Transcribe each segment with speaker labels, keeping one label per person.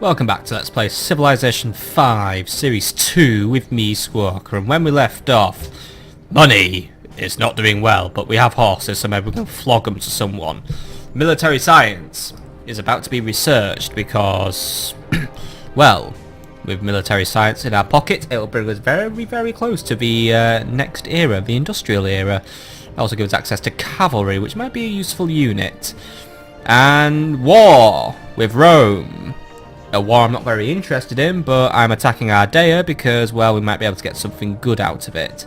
Speaker 1: Welcome back to Let's Play Civilization 5 Series 2 with me, Squawker, and when we left off, money is not doing well, but we have horses, so maybe we can flog them to someone. Military science is about to be researched because, well, with military science in our pocket, it'll bring us very, very close to the next era, the industrial era. It also gives us access to cavalry, which might be a useful unit. And war with Rome. A war I'm not very interested in, but I'm attacking Ardea because, well, we might be able to get something good out of it.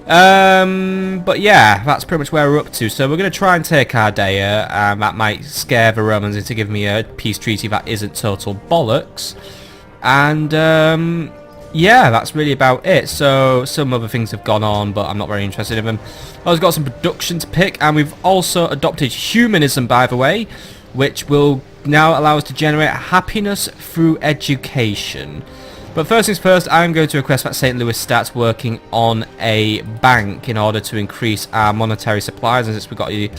Speaker 1: But yeah, that's pretty much where we're up to. So we're going to try and take Ardea, and that might scare the Romans into giving me a peace treaty that isn't total bollocks. And yeah, that's really about it. So some other things have gone on, but I'm not very interested in them. I've got some production to pick, and we've also adopted humanism, by the way, which will now allow us to generate happiness through education. But first things first, I'm going to request that St. Louis starts working on a bank in order to increase our monetary supplies, and since we've got a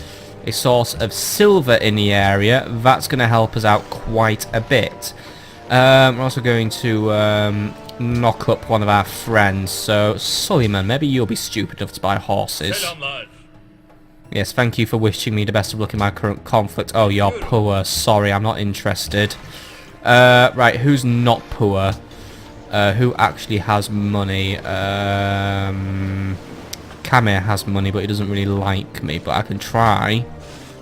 Speaker 1: source of silver in the area, that's going to help us out quite a bit. We're also going to knock up one of our friends, so Suleiman, maybe you'll be stupid enough to buy horses. Yes, thank you for wishing me the best of luck in my current conflict. Oh, you're poor. Sorry, I'm not interested. Right, who's not poor? Who actually has money? Kame has money, but he doesn't really like me. But I can try.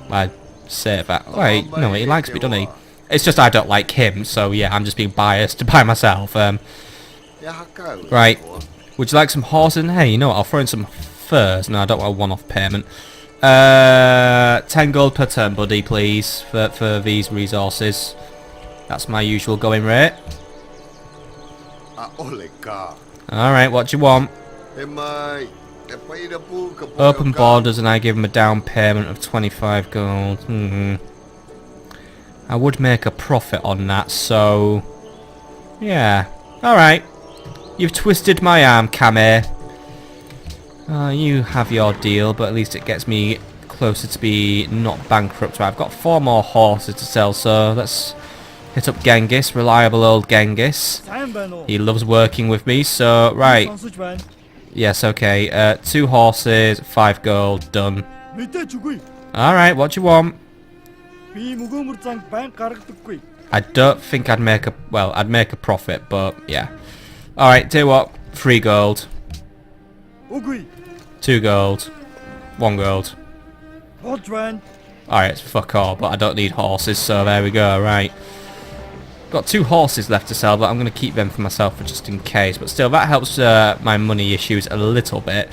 Speaker 1: I'd say that. Wait, no, he likes me, doesn't he? It's just I don't like him, so yeah, I'm just being biased by myself. Right, would you like some horses? Hey, you know what? I'll throw in some furs. No, I don't want a one-off payment. 10 gold per turn, buddy, please, for these resources. That's my usual going rate. Alright, what do you want? Open borders, and I give him a down payment of 25 gold. I would make a profit on that, so yeah. Alright. You've twisted my arm, Kame. You have your deal, but at least it gets me closer to be not bankrupt. Right, I've got 4 more horses to sell, so let's hit up Genghis, reliable old Genghis. He loves working with me, so right. Yes, okay. 2 horses, 5 gold, done. Alright, what do you want? I don't think I'd make a... well, I'd make a profit, but yeah. Alright, tell you what, 3 gold. 2 gold. 1 gold. Alright, it's fuck all, but I don't need horses, so there we go, right. Got 2 horses left to sell, but I'm going to keep them for myself for just in case. But still, that helps my money issues a little bit.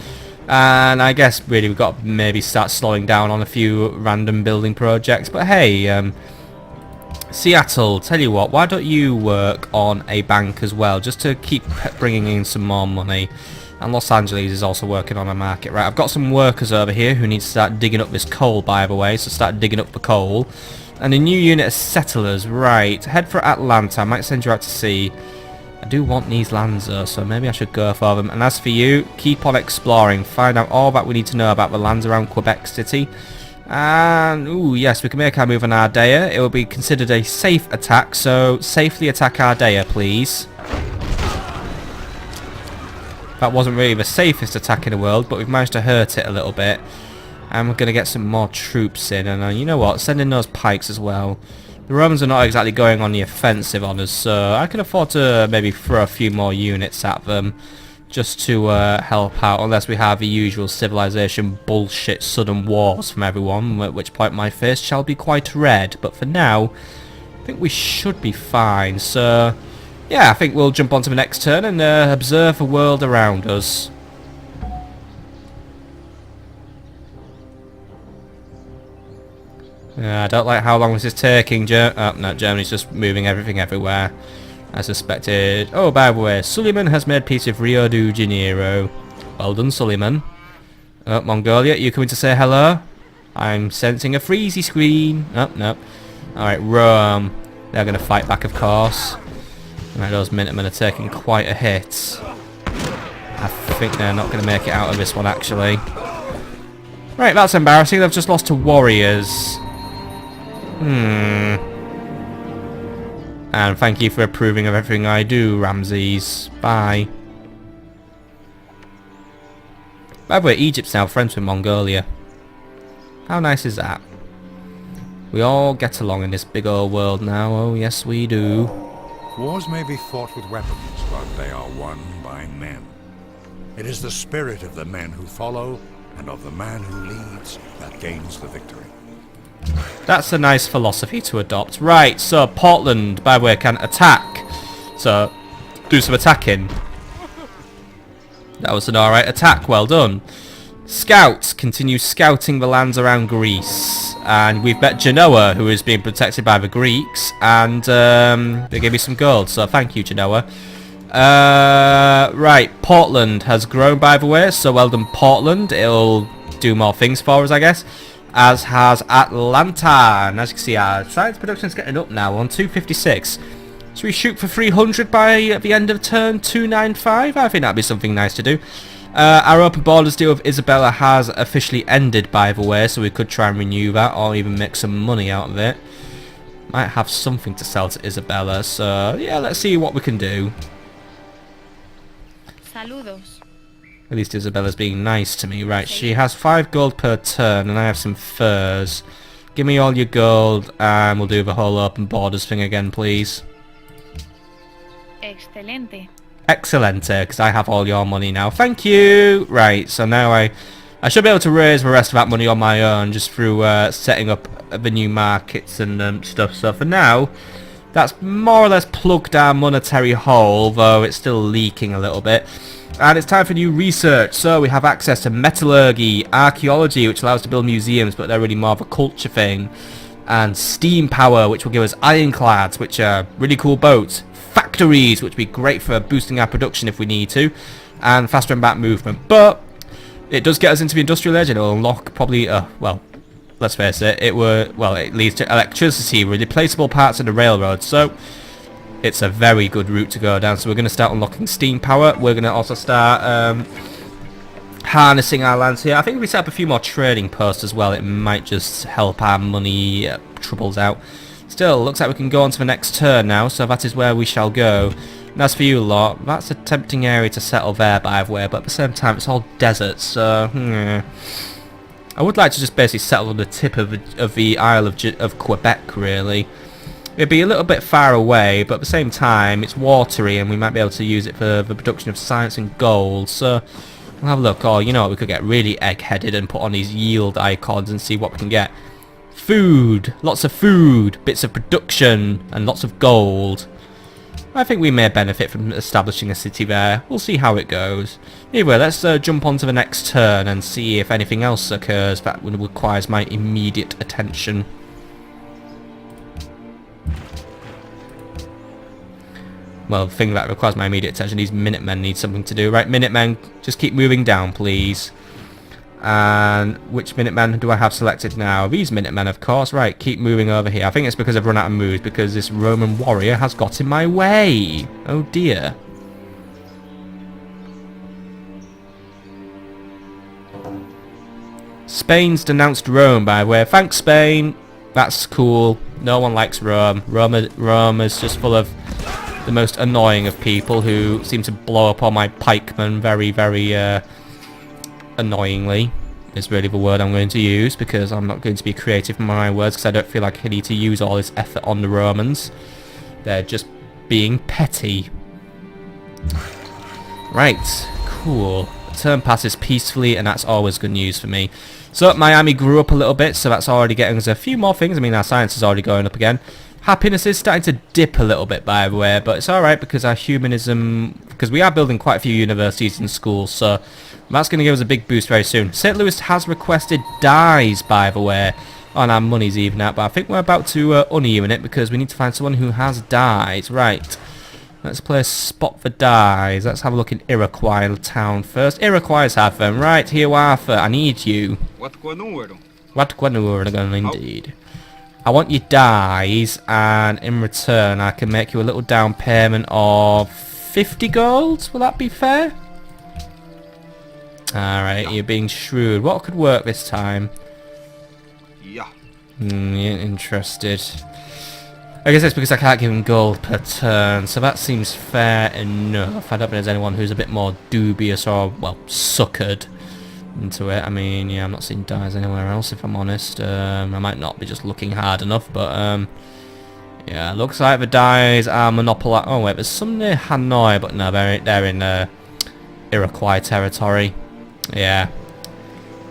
Speaker 1: And I guess really we've got to maybe start slowing down on a few random building projects. But hey, Seattle, tell you what, why don't you work on a bank as well, just to keep bringing in some more money. And Los Angeles is also working on a market. Right, I've got some workers over here who need to start digging up this coal, by the way, so start digging up the coal. And a new unit of settlers, right, head for Atlanta. I might send you out to sea. I do want these lands though, so maybe I should go for them. And as for you, keep on exploring, find out all that we need to know about the lands around Quebec City. And, ooh, yes, we can make our move on Ardea. It will be considered a safe attack, so safely attack Ardea, please. That wasn't really the safest attack in the world, but we've managed to hurt it a little bit. And we're going to get some more troops in, and you know what, send in those pikes as well. The Romans are not exactly going on the offensive on us, so I can afford to maybe throw a few more units at them just to help out, unless we have the usual civilization bullshit sudden wars from everyone, at which point my face shall be quite red. But for now, I think we should be fine. So yeah, I think we'll jump on to the next turn and observe the world around us. I don't like how long this is taking. Oh, no, Germany's just moving everything everywhere. I suspected. Oh, by the way, Suleiman has made peace with Rio de Janeiro. Well done, Suleiman. Mongolia, you coming to say hello? I'm sensing a freezy screen. Oh, no. Alright, Rome. They're going to fight back, of course. Right, those Minutemen are taking quite a hit. I think they're not going to make it out of this one, actually. Right, that's embarrassing. They've just lost to warriors. And thank you for approving of everything I do, Ramses. Bye. By the way, Egypt's now friends with Mongolia. How nice is that? We all get along in this big old world now. Oh, yes, we do.
Speaker 2: Wars may be fought with weapons, but they are won by men. It is the spirit of the men who follow and of the man who leads that gains the victory.
Speaker 1: That's a nice philosophy to adopt. Right, so Portland, by the way, can attack. So, do some attacking. That was an alright attack, well done. Scouts, continue scouting the lands around Greece. And we've met Genoa, who is being protected by the Greeks. And they gave me some gold, so thank you, Genoa. Right, Portland has grown, by the way, so well done, Portland. It'll do more things for us, I guess. As has Atlanta. And as you can see, our science production is getting up now on 256. Should we shoot for 300 by the end of turn 295? I think that'd be something nice to do. Our open borders deal with Isabella has officially ended, by the way, so we could try and renew that or even make some money out of it. Might have something to sell to Isabella, so yeah, let's see what we can do.
Speaker 3: Saludos.
Speaker 1: At least Isabella's being nice to me. Right, she has 5 gold per turn and I have some furs. Give me all your gold and we'll do the whole open borders thing again, please.
Speaker 3: Excelente.
Speaker 1: Excellente, because I have all your money now. Thank you! Right, so now I should be able to raise the rest of that money on my own just through setting up the new markets and stuff. So for now, that's more or less plugged our monetary hole, though it's still leaking a little bit. And it's time for new research. So we have access to metallurgy, archaeology, which allows us to build museums, but they're really more of a culture thing. And steam power, which will give us ironclads, which are really cool boats. Factories, which would be great for boosting our production if we need to. And faster and back movement. But it does get us into the industrial age, and it will unlock probably, well, let's face it, it leads to electricity, replaceable parts of the railroad. So it's a very good route to go down. So we're going to start unlocking steam power. We're going to also start harnessing our lands here. I think if we set up a few more trading posts as well, it might just help our money troubles out. Still, looks like we can go on to the next turn now, so that is where we shall go. And as for you lot, that's a tempting area to settle there, by the way, but at the same time it's all desert, so I would like to just basically settle on the tip of the Isle of Quebec, really. It'd be a little bit far away, but at the same time it's watery and we might be able to use it for the production of science and gold, so we'll have a look. Oh, you know what, we could get really egg-headed and put on these yield icons and see what we can get. Food, lots of food, bits of production, and lots of gold. I think we may benefit from establishing a city there. We'll see how it goes. Anyway, let's jump on to the next turn and see if anything else occurs that requires my immediate attention. Well, the thing that requires my immediate attention, these Minutemen need something to do. Right, Minutemen, just keep moving down, please. And which Minutemen do I have selected now? These Minutemen, of course. Right, keep moving over here. I think it's because I've run out of moves, because this Roman warrior has got in my way. Oh dear. Spain's denounced Rome, by the way. Thanks, Spain. That's cool. No one likes Rome. Rome is just full of the most annoying of people who seem to blow up all my pikemen very, very annoyingly is really the word I'm going to use, because I'm not going to be creative in my words, because I don't feel like I need to use all this effort on the Romans. They're just being petty. Right, cool. The turn passes peacefully, and that's always good news for me. So Miami grew up a little bit, so that's already getting us a few more things. I mean, our science is already going up again. Happiness is starting to dip a little bit, by the way, but it's alright because our humanism, because we are building quite a few universities and schools, so that's going to give us a big boost very soon. St. Louis has requested dyes, by the way, on our money's even out, but I think we're about to uneven it because we need to find someone who has dyes. Right, let's play a spot for dyes. Let's have a look in Iroquois town first. Iroquois have them. Right, here Arthur, I need you. What indeed. I want your dyes, and in return I can make you a little down payment of 50 gold. Will that be fair? Alright, you're being shrewd. What could work this time? Yeah. You're interested. I guess it's because I can't give him gold per turn, so that seems fair enough. I don't think there's anyone who's a bit more dubious or, well, suckered into it. I mean, yeah, I'm not seeing dyes anywhere else, if I'm honest. I might not be just looking hard enough, but, yeah, looks like the dyes are monopoly. Oh, wait, there's some near Hanoi, but no, they're in, Iroquois territory. Yeah.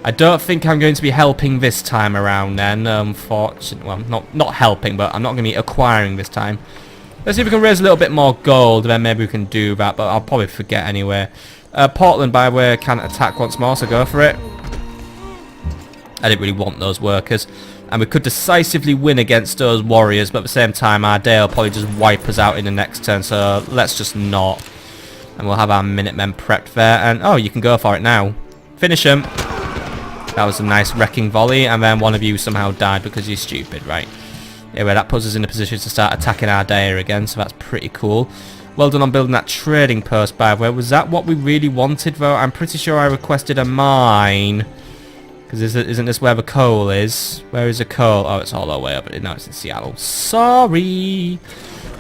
Speaker 1: I don't think I'm going to be helping this time around then, unfortunately. Well, not helping, but I'm not going to be acquiring this time. Let's see if we can raise a little bit more gold, then maybe we can do that, but I'll probably forget anyway. Portland, by the way, can attack once more, so go for it. I didn't really want those workers. And we could decisively win against those warriors, but at the same time, our day will probably just wipe us out in the next turn, so let's just not. And we'll have our Minutemen prepped there, and oh, you can go for it now. Finish him. That was a nice wrecking volley, and then one of you somehow died because you're stupid, right? Anyway, that puts us in a position to start attacking Ardea again, so that's pretty cool. Well done on building that trading post, by the way. Was that what we really wanted, though? I'm pretty sure I requested a mine. Because isn't this where the coal is? Where is the coal? Oh, it's all the way up. No, it's in Seattle. Sorry!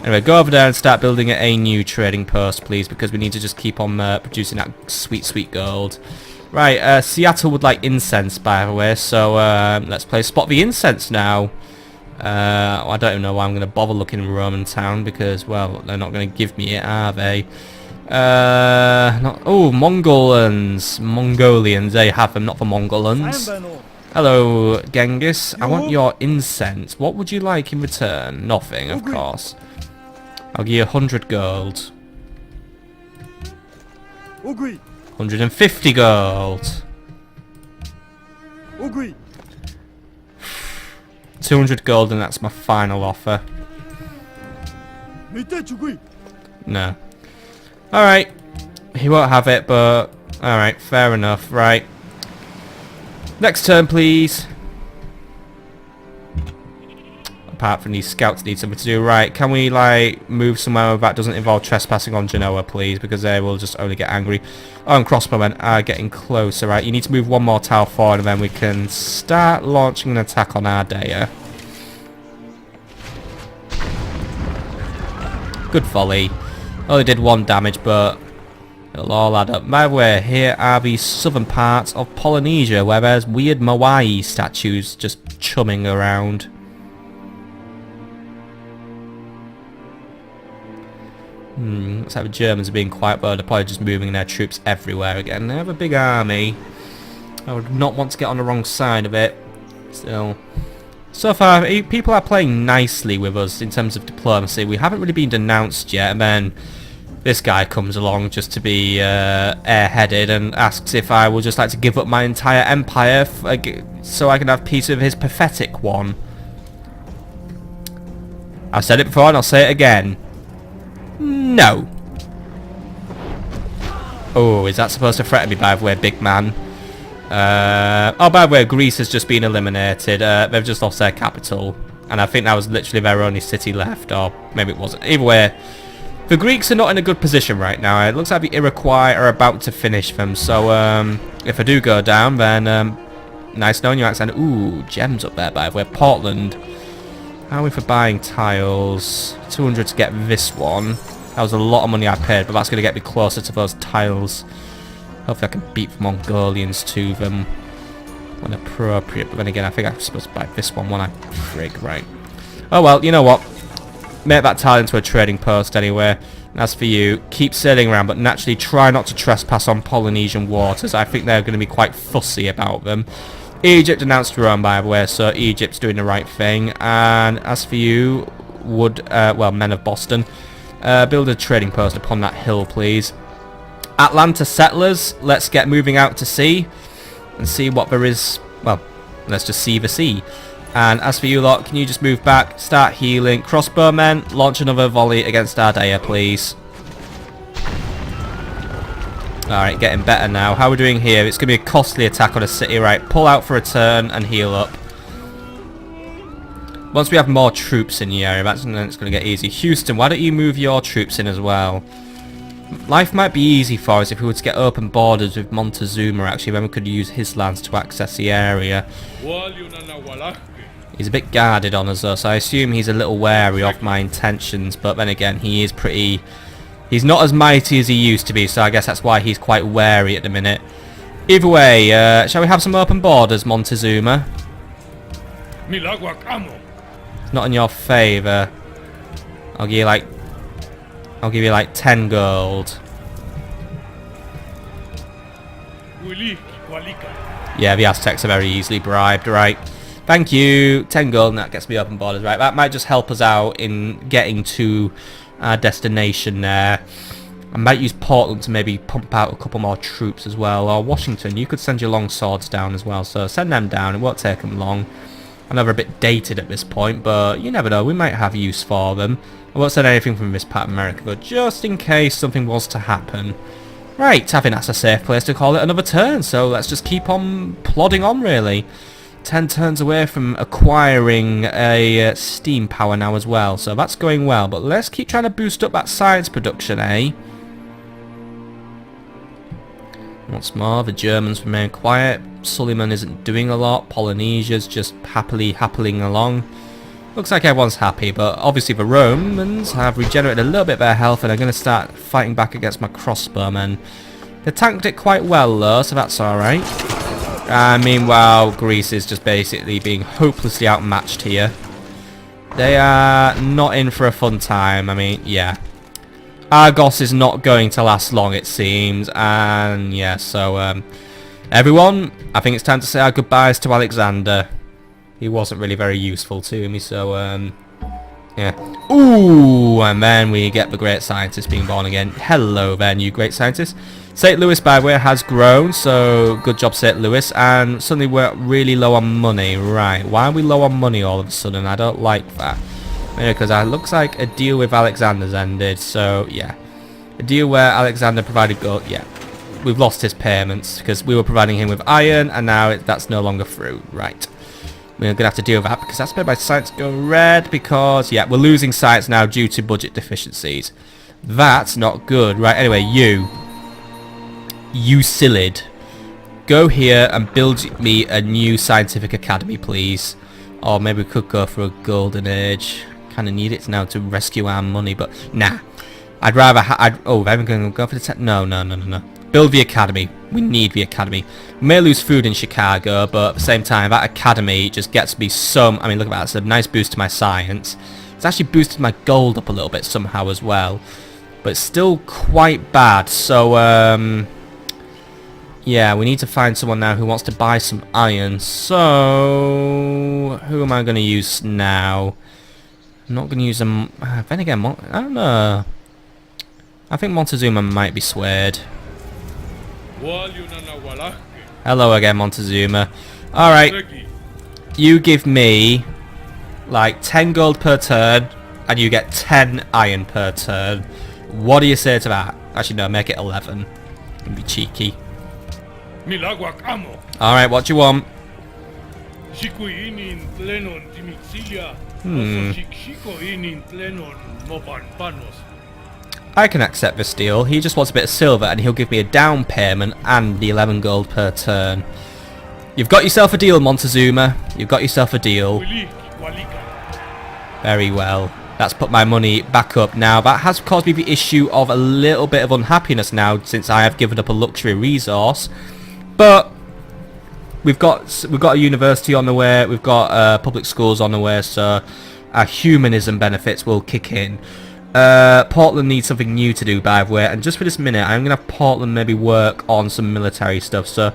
Speaker 1: Anyway, go over there and start building a new trading post, please, because we need to just keep on producing that sweet, sweet gold. Right, Seattle would like incense, by the way, so let's play Spot the Incense now. I don't even know why I'm going to bother looking in Roman town, because, well, they're not going to give me it, are they? Oh, Mongolians, they have them, not for Mongolans. Hello, Genghis, I want your incense. What would you like in return? Nothing, of course. I'll give you 100 gold. 150 gold. 200 gold, and that's my final offer. No. Alright. He won't have it, but alright, fair enough. Right. Next turn, please. Apart from these scouts need something to do. Right, can we, like, move somewhere that doesn't involve trespassing on Genoa, please? Because they will just only get angry. Oh, and crossbowmen are getting closer. Right, you need to move one more tile forward, and then we can start launching an attack on Ardea. Good volley. Only did 1 damage, but it'll all add up. By the way, here are the southern parts of Polynesia, where there's weird Moai statues just chumming around. Looks like the Germans are being quite well. They're probably just moving their troops everywhere again. They have a big army. I would not want to get on the wrong side of it. Still. So far, people are playing nicely with us in terms of diplomacy. We haven't really been denounced yet, and then this guy comes along just to be airheaded and asks if I would just like to give up my entire empire so I can have peace with his pathetic one. I've said it before and I'll say it again. No. Oh, is that supposed to threaten me, by the way, big man? Oh, by the way, Greece has just been eliminated. They've just lost their capital. And I think that was literally their only city left. Or maybe it wasn't. Either way, the Greeks are not in a good position right now. It looks like the Iroquois are about to finish them. So, if I do go down, then, nice knowing you, Alexander. Ooh, gems up there, by the way. Portland. How are we for buying tiles? 200 to get this one. That was a lot of money I paid, but that's going to get me closer to those tiles. Hopefully I can beat the Mongolians to them when appropriate. But then again, I think I'm supposed to buy this one when I frig, right. Oh well, you know what? Make that tile into a trading post anyway. And as for you, keep sailing around, but naturally try not to trespass on Polynesian waters. I think they're going to be quite fussy about them. Egypt announced Rome, by the way, so Egypt's doing the right thing. And as for you, men of Boston, build a trading post upon that hill, please. Atlanta settlers, let's get moving out to sea and see what there is. Well, let's just see the sea. And as for you lot, can you just move back, start healing. Crossbowmen, launch another volley against Ardea, please. Alright, getting better now. How are we doing here? It's going to be a costly attack on a city, right? Pull out for a turn and heal up. Once we have more troops in the area, that's when it's going to get easy. Houston, why don't you move your troops in as well? Life might be easy for us if we were to get open borders with Montezuma, actually. Then we could use his lands to access the area. He's a bit guarded on us though, so I assume he's a little wary of my intentions, but then again, he is pretty... He's not as mighty as he used to be, so I guess that's why he's quite wary at the minute. Either way, shall we have some open borders, Montezuma? Not in your favour. I'll give you like 10 gold. Yeah, the Aztecs are very easily bribed, right? Thank you. 10 gold, and that gets me open borders, right? That might just help us out in getting to our destination there. I might use Portland to maybe pump out a couple more troops as well. Or Washington, you could send your long swords down as well, so send them down. It won't take them long. I know they're a bit dated at this point, but you never know. We might have use for them. I won't send anything from this part of America, but just in case something was to happen. Right, I think that's a safe place to call it another turn, so let's just keep on plodding on, really. 10 turns away from acquiring a steam power now as well, so that's going well, but let's keep trying to boost up that science production, eh? Once more, the Germans remain quiet. Suleiman isn't doing a lot. Polynesia's just happily along. Looks like everyone's happy, but obviously the Romans have regenerated a little bit of their health and are going to start fighting back against my crossbowmen. They tanked it quite well though, so that's alright. Meanwhile, Greece is just basically being hopelessly outmatched here. They are not in for a fun time. I mean, yeah. Argos is not going to last long, it seems, and yeah, so everyone, I think it's time to say our goodbyes to Alexander. He wasn't really very useful to me, so yeah. Ooh, and then we get the great scientist being born again. Hello then, you great scientist. St. Louis, by the way, has grown, so good job, St. Louis, and suddenly we're really low on money. Right, why are we low on money all of a sudden? I don't like that. Because it looks like a deal with Alexander's ended, so yeah. A deal where Alexander provided gold, yeah. We've lost his payments because we were providing him with iron and now that's no longer through. Right. We're going to have to deal with that because that's made my science go red because, yeah, we're losing science now due to budget deficiencies. That's not good. Right, anyway, you Silid, go here and build me a new scientific academy, please. Or maybe we could go for a golden age. Kind of need it now to rescue our money, but nah. I'd rather oh, I'm going to go for the no. Build the academy. We need the academy. We may lose food in Chicago, but at the same time, that academy just gets me some... I mean, look at that. It's a nice boost to my science. It's actually boosted my gold up a little bit somehow as well. But it's still quite bad, so... yeah, we need to find someone now who wants to buy some iron. So... who am I going to use now? I'm not going to use them... then again, I don't know. I think Montezuma might be swayed. Hello again, Montezuma. Alright. You give me like 10 gold per turn and you get 10 iron per turn. What do you say to that? Actually, no, make it 11. And be cheeky. Alright, what do you want? I can accept this deal. He just wants a bit of silver and he'll give me a down payment and the 11 gold per turn. You've got yourself a deal, Montezuma. You've got yourself a deal. Very well. That's put my money back up now. That has caused me the issue of a little bit of unhappiness now since I have given up a luxury resource. But we've got a university on the way. We've got public schools on the way, so our humanism benefits will kick in. Portland needs something new to do, by the way, and just for this minute I'm going to have Portland maybe work on some military stuff, so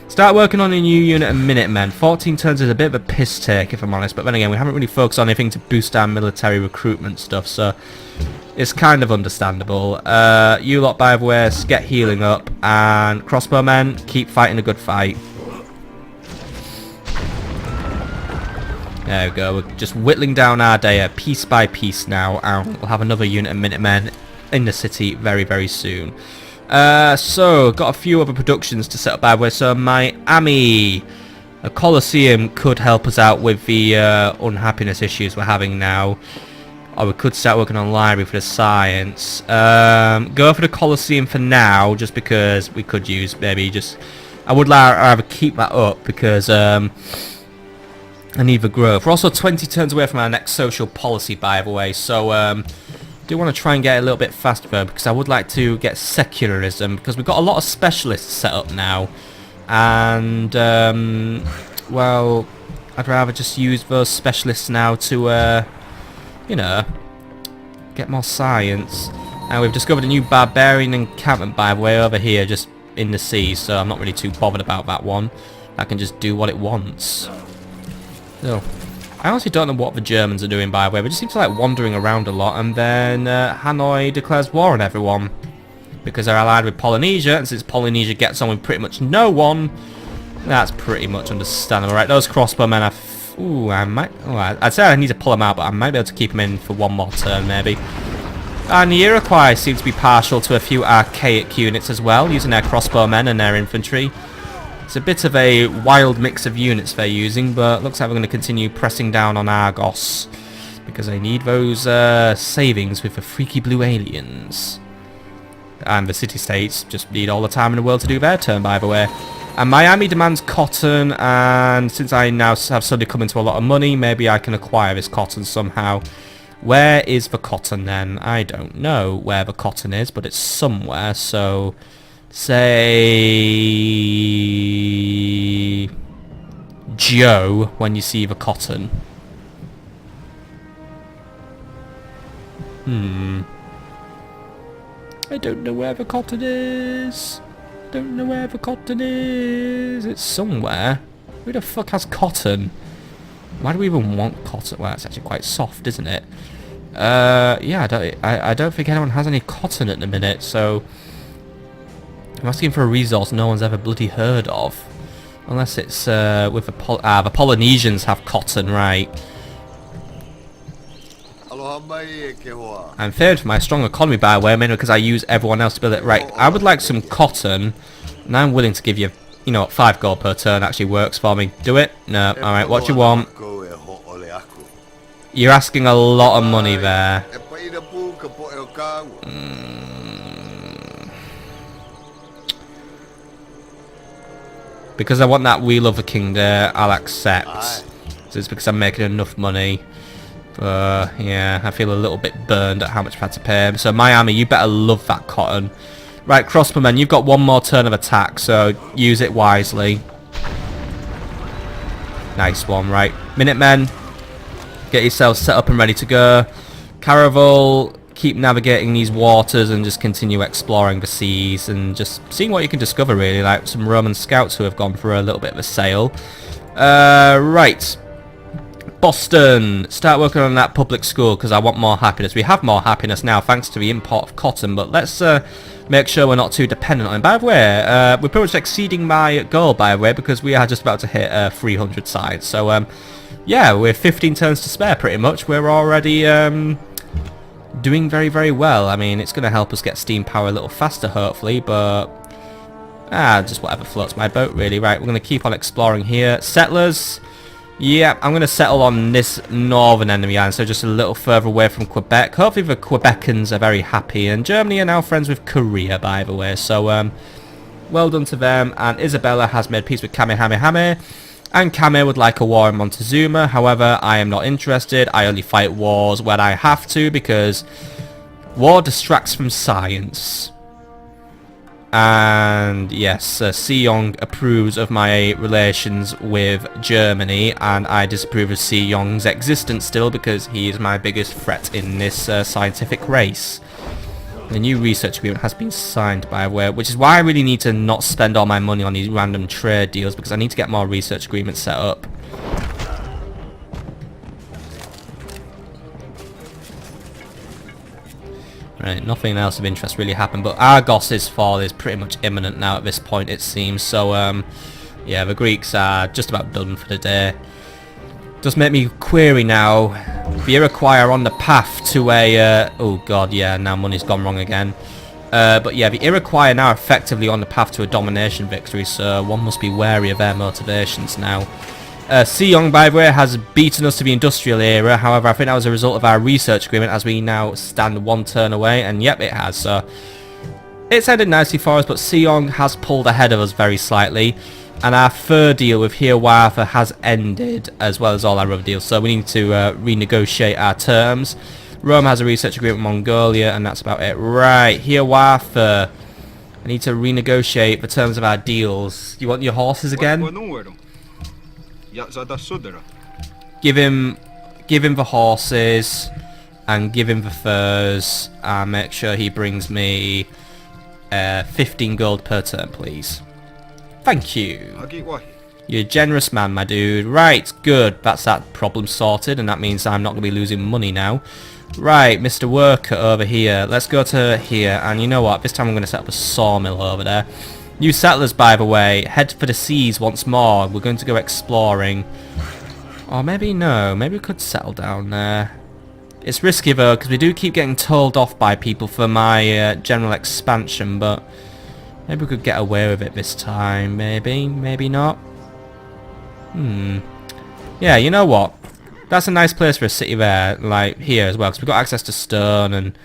Speaker 1: start working on a new unit of Minutemen. 14 turns is a bit of a piss take if I'm honest, but then again we haven't really focused on anything to boost our military recruitment stuff, so it's kind of understandable. You lot, by the way, get healing up, and crossbowmen, keep fighting a good fight. There we go, we're just whittling down our day piece by piece now, and we'll have another unit of Minutemen in the city very, very soon. So, got a few other productions to set up by the way, so Miami, a Colosseum could help us out with the unhappiness issues we're having now. Or we could start working on library for the science. Go for the Colosseum for now, just because we could use maybe just... I would rather keep that up because... and either growth. We're also 20 turns away from our next social policy, by the way, so do want to try and get a little bit faster though, because I would like to get secularism, because we've got a lot of specialists set up now, and well, I'd rather just use those specialists now to you know, get more science. And we've discovered a new barbarian encampment, by the way, over here just in the sea, so I'm not really too bothered about that one. That can just do what it wants. So, I honestly don't know what the Germans are doing, by the way. They just seem to like wandering around a lot, and then Hanoi declares war on everyone because they're allied with Polynesia, and since Polynesia gets on with pretty much no one, that's pretty much understandable. Right, those crossbowmen are... Ooh, I might... Oh, I'd say I need to pull them out, but I might be able to keep them in for one more turn, maybe. And the Iroquois seem to be partial to a few archaic units as well, using their crossbowmen and their infantry. It's a bit of a wild mix of units they're using, but looks like we're going to continue pressing down on Argos, because they need those savings with the freaky blue aliens. And the city-states just need all the time in the world to do their turn, by the way. And Miami demands cotton, and since I now have suddenly come into a lot of money, maybe I can acquire this cotton somehow. Where is the cotton then? I don't know where the cotton is, but it's somewhere, so... Say... Joe, when you see the cotton. I don't know where the cotton is. Don't know where the cotton is. It's somewhere. Who the fuck has cotton? Why do we even want cotton? Well, it's actually quite soft, isn't it? Yeah, I don't think anyone has any cotton at the minute, so... I'm asking for a resource no one's ever bloody heard of. Unless it's with the Polynesians have cotton, right. I'm favored for my strong economy, by the way, mainly because I use everyone else to build it. Right, I would like some cotton, and I'm willing to give you, you know, 5 gold per turn actually works for me. Do it? No. Alright, what you want? You're asking a lot of money there. Because I want that Wheel of the King there, I'll accept. So it's because I'm making enough money. Yeah, I feel a little bit burned at how much I've had to pay him. So Miami, you better love that cotton. Right, crossbowmen, you've got one more turn of attack, so use it wisely. Nice one, right. Minutemen, get yourselves set up and ready to go. Caravel, keep navigating these waters and just continue exploring the seas and just seeing what you can discover, really, like some Roman scouts who have gone for a little bit of a sail. Right. Boston, start working on that public school because I want more happiness. We have more happiness now thanks to the import of cotton, but let's make sure we're not too dependent on it. By the way, we're pretty much exceeding my goal, by the way, because we are just about to hit 300 sides. So, yeah, we're 15 turns to spare pretty much. We're already doing very, very well. I mean, it's going to help us get steam power a little faster, hopefully, but just whatever floats my boat, really. Right, we're going to keep on exploring here. Settlers. Yeah, I'm going to settle on this northern enemy island, so just a little further away from Quebec. Hopefully the Quebecans are very happy, and Germany are now friends with Korea, by the way, so well done to them. And Isabella has made peace with Kamehameha, and Kame would like a war in Montezuma. However, I am not interested. I only fight wars when I have to, because war distracts from science. And yes, Seong approves of my relations with Germany, and I disapprove of Seong's existence still because he is my biggest threat in this scientific race. The new research agreement has been signed, by the way, which is why I really need to not spend all my money on these random trade deals, because I need to get more research agreements set up. Right, nothing else of interest really happened, but Argos' fall is pretty much imminent now at this point, it seems. So, yeah, the Greeks are just about done for the day. Does make me query now. The Iroquois are on the path to a... oh god, yeah, now money's gone wrong again. But yeah, the Iroquois are now effectively on the path to a domination victory, so one must be wary of their motivations now. Seong, by the way, has beaten us to the industrial era. However, I think that was a result of our research agreement, as we now stand one turn away, and yep, it has. So it's ended nicely for us, but Seong has pulled ahead of us very slightly. And our fur deal with Hiawatha has ended, as well as all our other deals. So we need to renegotiate our terms. Rome has a research agreement with Mongolia, and that's about it. Right, Hiawatha. I need to renegotiate the terms of our deals. You want your horses again? Give him the horses, and give him the furs, and make sure he brings me 15 gold per turn, please. Thank you. You're a generous man, my dude. Right, good. That's that problem sorted, and that means I'm not going to be losing money now. Right, Mr. Worker over here. Let's go to here, and you know what? This time I'm going to set up a sawmill over there. New settlers, by the way. Head for the seas once more. We're going to go exploring. Or maybe no. Maybe we could settle down there. It's risky, though, because we do keep getting told off by people for my general expansion, but maybe we could get away with it this time. Maybe. Maybe not. Yeah, you know what? That's a nice place for a city there, like here as well, because we've got access to stone and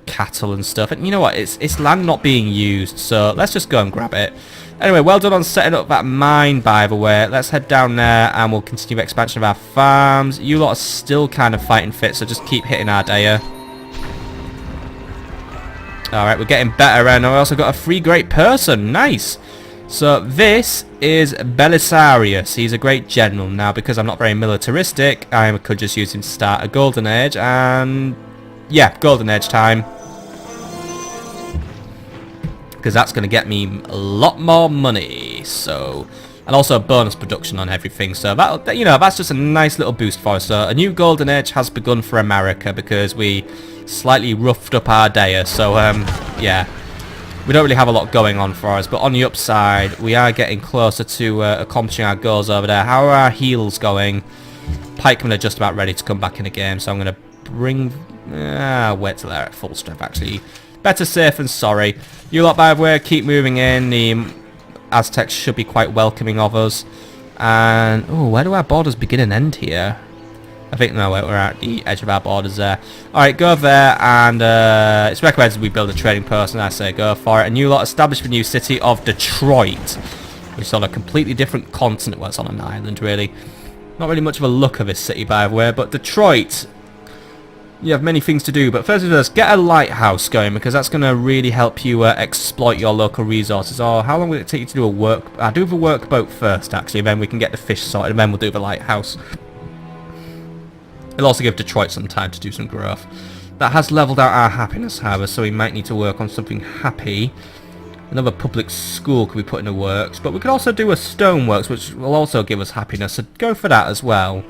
Speaker 1: cattle and stuff. And you know what? It's land not being used, so let's just go and grab it. Anyway, well done on setting up that mine, by the way. Let's head down there and we'll continue the expansion of our farms. You lot are still kind of fighting fit, so just keep hitting our Daya. Alright, we're getting better, and I also got a free great person. Nice! So this is Belisarius. He's a great general. Now, because I'm not very militaristic, I could just use him to start a golden age, and yeah, golden age time. Because that's going to get me a lot more money. So, and also bonus production on everything. So that, you know, that's just a nice little boost for us. So a new golden age has begun for America because we slightly roughed up our day. So yeah. We don't really have a lot going on for us, but on the upside, we are getting closer to accomplishing our goals over there. How are our heals going? Pikemen are just about ready to come back in the game, so I'm going to bring... wait till they're at full strength, actually. Better safe than sorry. You lot, by the way, keep moving in. The Aztecs should be quite welcoming of us. And... oh, where do our borders begin and end here? I think, no, we're at the edge of our borders there. Alright, go over there, and it's recommended we build a trading post, and I say go for it. And you lot establish the new city of Detroit, which is on a completely different continent. Well, it's on an island, really. Not really much of a look of this city, by the way, but Detroit, you have many things to do. But first of all, get a lighthouse going, because that's going to really help you exploit your local resources. Or how long will it take you to do a work... I'll do the workboat first, actually, and then we can get the fish sorted, and then we'll do the lighthouse. It'll also give Detroit some time to do some growth. That has leveled out our happiness, however, so we might need to work on something happy. Another public school could be put in the works, but we could also do a stoneworks, which will also give us happiness, so go for that as well.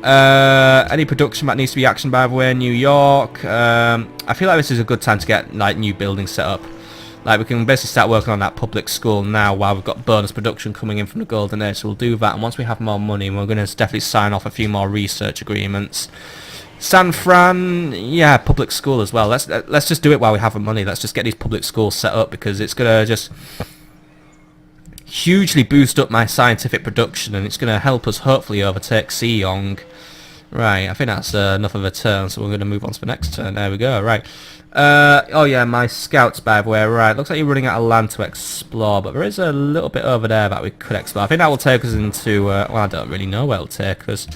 Speaker 1: Any production that needs to be actioned, by the way, New York. I feel like this is a good time to get like new buildings set up. Like, we can basically start working on that public school now while we've got bonus production coming in from the Golden Age, so we'll do that, and once we have more money, we're going to definitely sign off a few more research agreements. San Fran, yeah, public school as well. Let's just do it while we have the money. Let's just get these public schools set up, because it's going to just hugely boost up my scientific production, and it's going to help us hopefully overtake Seong. Right, I think that's enough of a turn, so we're going to move on to the next turn. There we go, right. Oh yeah, my scouts, by the way. Right, looks like you're running out of land to explore, but there is a little bit over there that we could explore. I think that will take us into, well, I don't really know where it'll take us.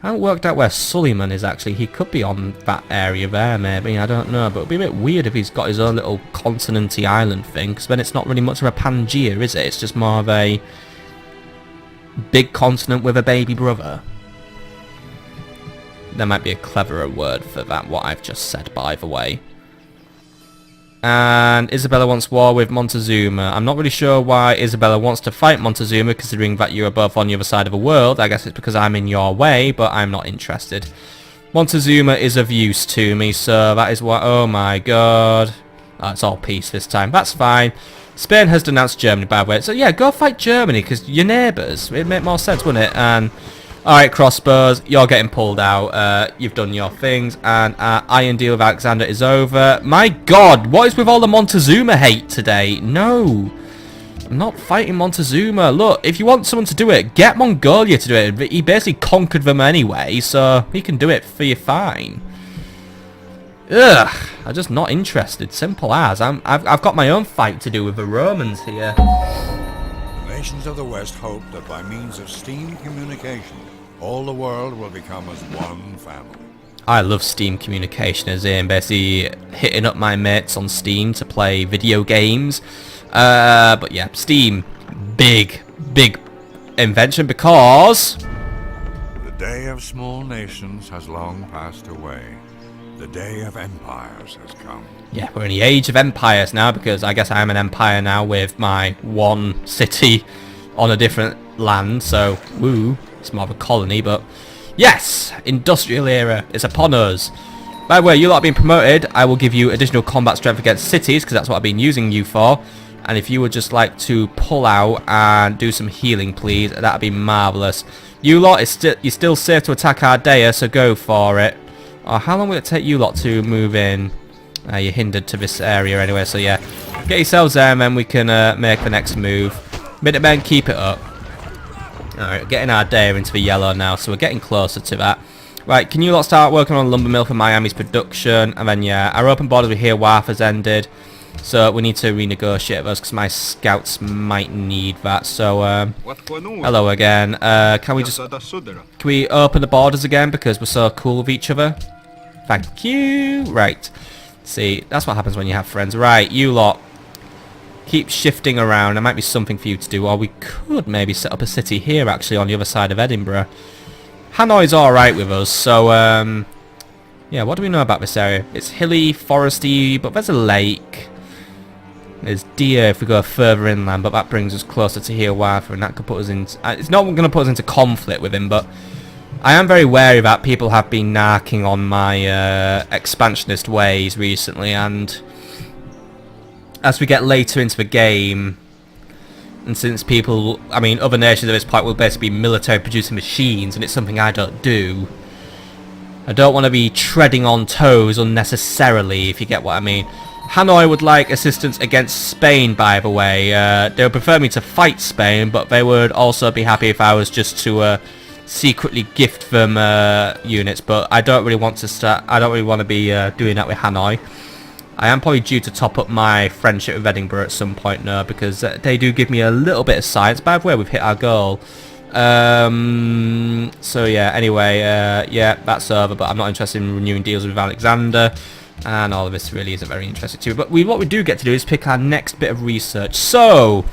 Speaker 1: I haven't worked out where Suleiman is, actually. He could be on that area there, maybe. I don't know, but it'd be a bit weird if he's got his own little continenty island thing, because then it's not really much of a Pangaea, is it? It's just more of a big continent with a baby brother. There might be a cleverer word for that, what I've just said, by the way. And Isabella wants war with Montezuma. I'm not really sure why Isabella wants to fight Montezuma, considering that you're both on the other side of the world. I guess it's because I'm in your way, but I'm not interested. Montezuma is of use to me, so that is what... oh my god. Oh, it's all peace this time. That's fine. Spain has denounced Germany, by the way. So yeah, go fight Germany, because you're neighbours. It'd make more sense, wouldn't it? And... alright, crossbows, you're getting pulled out. You've done your things, and our iron deal with Alexander is over. My god, what is with all the Montezuma hate today? No, I'm not fighting Montezuma. Look, if you want someone to do it, get Mongolia to do it. He basically conquered them anyway, so he can do it for you fine. Ugh, I'm just not interested. Simple as. I've got my own fight to do with the Romans here.
Speaker 2: nations of the West hope that by means of steam communication, all the world will become as one family.
Speaker 1: I love Steam communication, as in basically hitting up my mates on Steam to play video games. But yeah, Steam, big invention, because
Speaker 2: The day of small nations has long passed away. The day of empires has come.
Speaker 1: yeah, we're in the age of empires now, because I guess I am an empire now with my one city on a different land, so woo, it's more of a colony. But yes, industrial era is upon us. By the way, you lot are being promoted. I will give you additional combat strength against cities, because that's what I've been using you for. And if you would just like to pull out and do some healing, please, that'd be marvellous. You lot, you're still safe to attack Ardea, so go for it. Oh, how long will it take you lot to move in? You're hindered to this area anyway, so yeah. Get yourselves there, and then we can make the next move. Minutemen, keep it up. Alright, getting Ardea into the yellow now, so we're getting closer to that. Right, can you lot start working on lumber mill for Miami's production? And then, yeah, our open borders with here, WAF has ended. So we need to renegotiate those, because my scouts might need that. So, hello again. Can we open the borders again, because we're so cool with each other? Thank you. Right. See, that's what happens when you have friends. Right, you lot. Keep shifting around. There might be something for you to do. Or we could maybe set up a city here, actually, on the other side of Edinburgh. Hanoi's alright with us, so, yeah, what do we know about this area? It's hilly, foresty, but there's a lake. There's deer if we go further inland, but that brings us closer to Hiawatha, and that could put us in... it's not going to put us into conflict with him, but I am very wary that people have been narking on my expansionist ways recently, and as we get later into the game, and since people... I mean, other nations at this point will basically be military producing machines, and it's something I don't do. I don't want to be treading on toes unnecessarily, if you get what I mean. Hanoi would like assistance against Spain, by the way. They would prefer me to fight Spain, but they would also be happy if I was just to secretly gift them units. But I don't really want to start. I don't really want to be doing that with Hanoi. I am probably due to top up my friendship with Edinburgh at some point now, because they do give me a little bit of science. By the way, we've hit our goal. So yeah. Anyway, yeah, that's over. But I'm not interested in renewing deals with Alexander. And all of this really isn't very interesting to me. But what we do get to do is pick our next bit of research. So,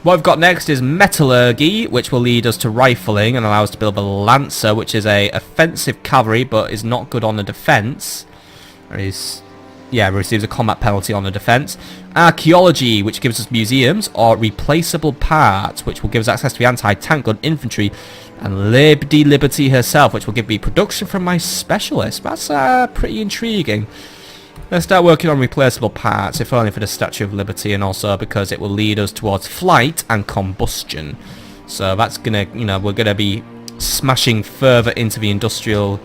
Speaker 1: what we've got next is metallurgy, which will lead us to rifling and allow us to build a lancer, which is a offensive cavalry, but is not good on the defense. Yeah, receives a combat penalty on the defense. Archaeology, which gives us museums, or replaceable parts, which will give us access to the anti-tank gun infantry. And Liberty herself, which will give me production from my specialist. That's pretty intriguing. Let's start working on replaceable parts, if only for the Statue of Liberty, and also because it will lead us towards flight and combustion. So that's gonna, you know, we're gonna be smashing further into the industrial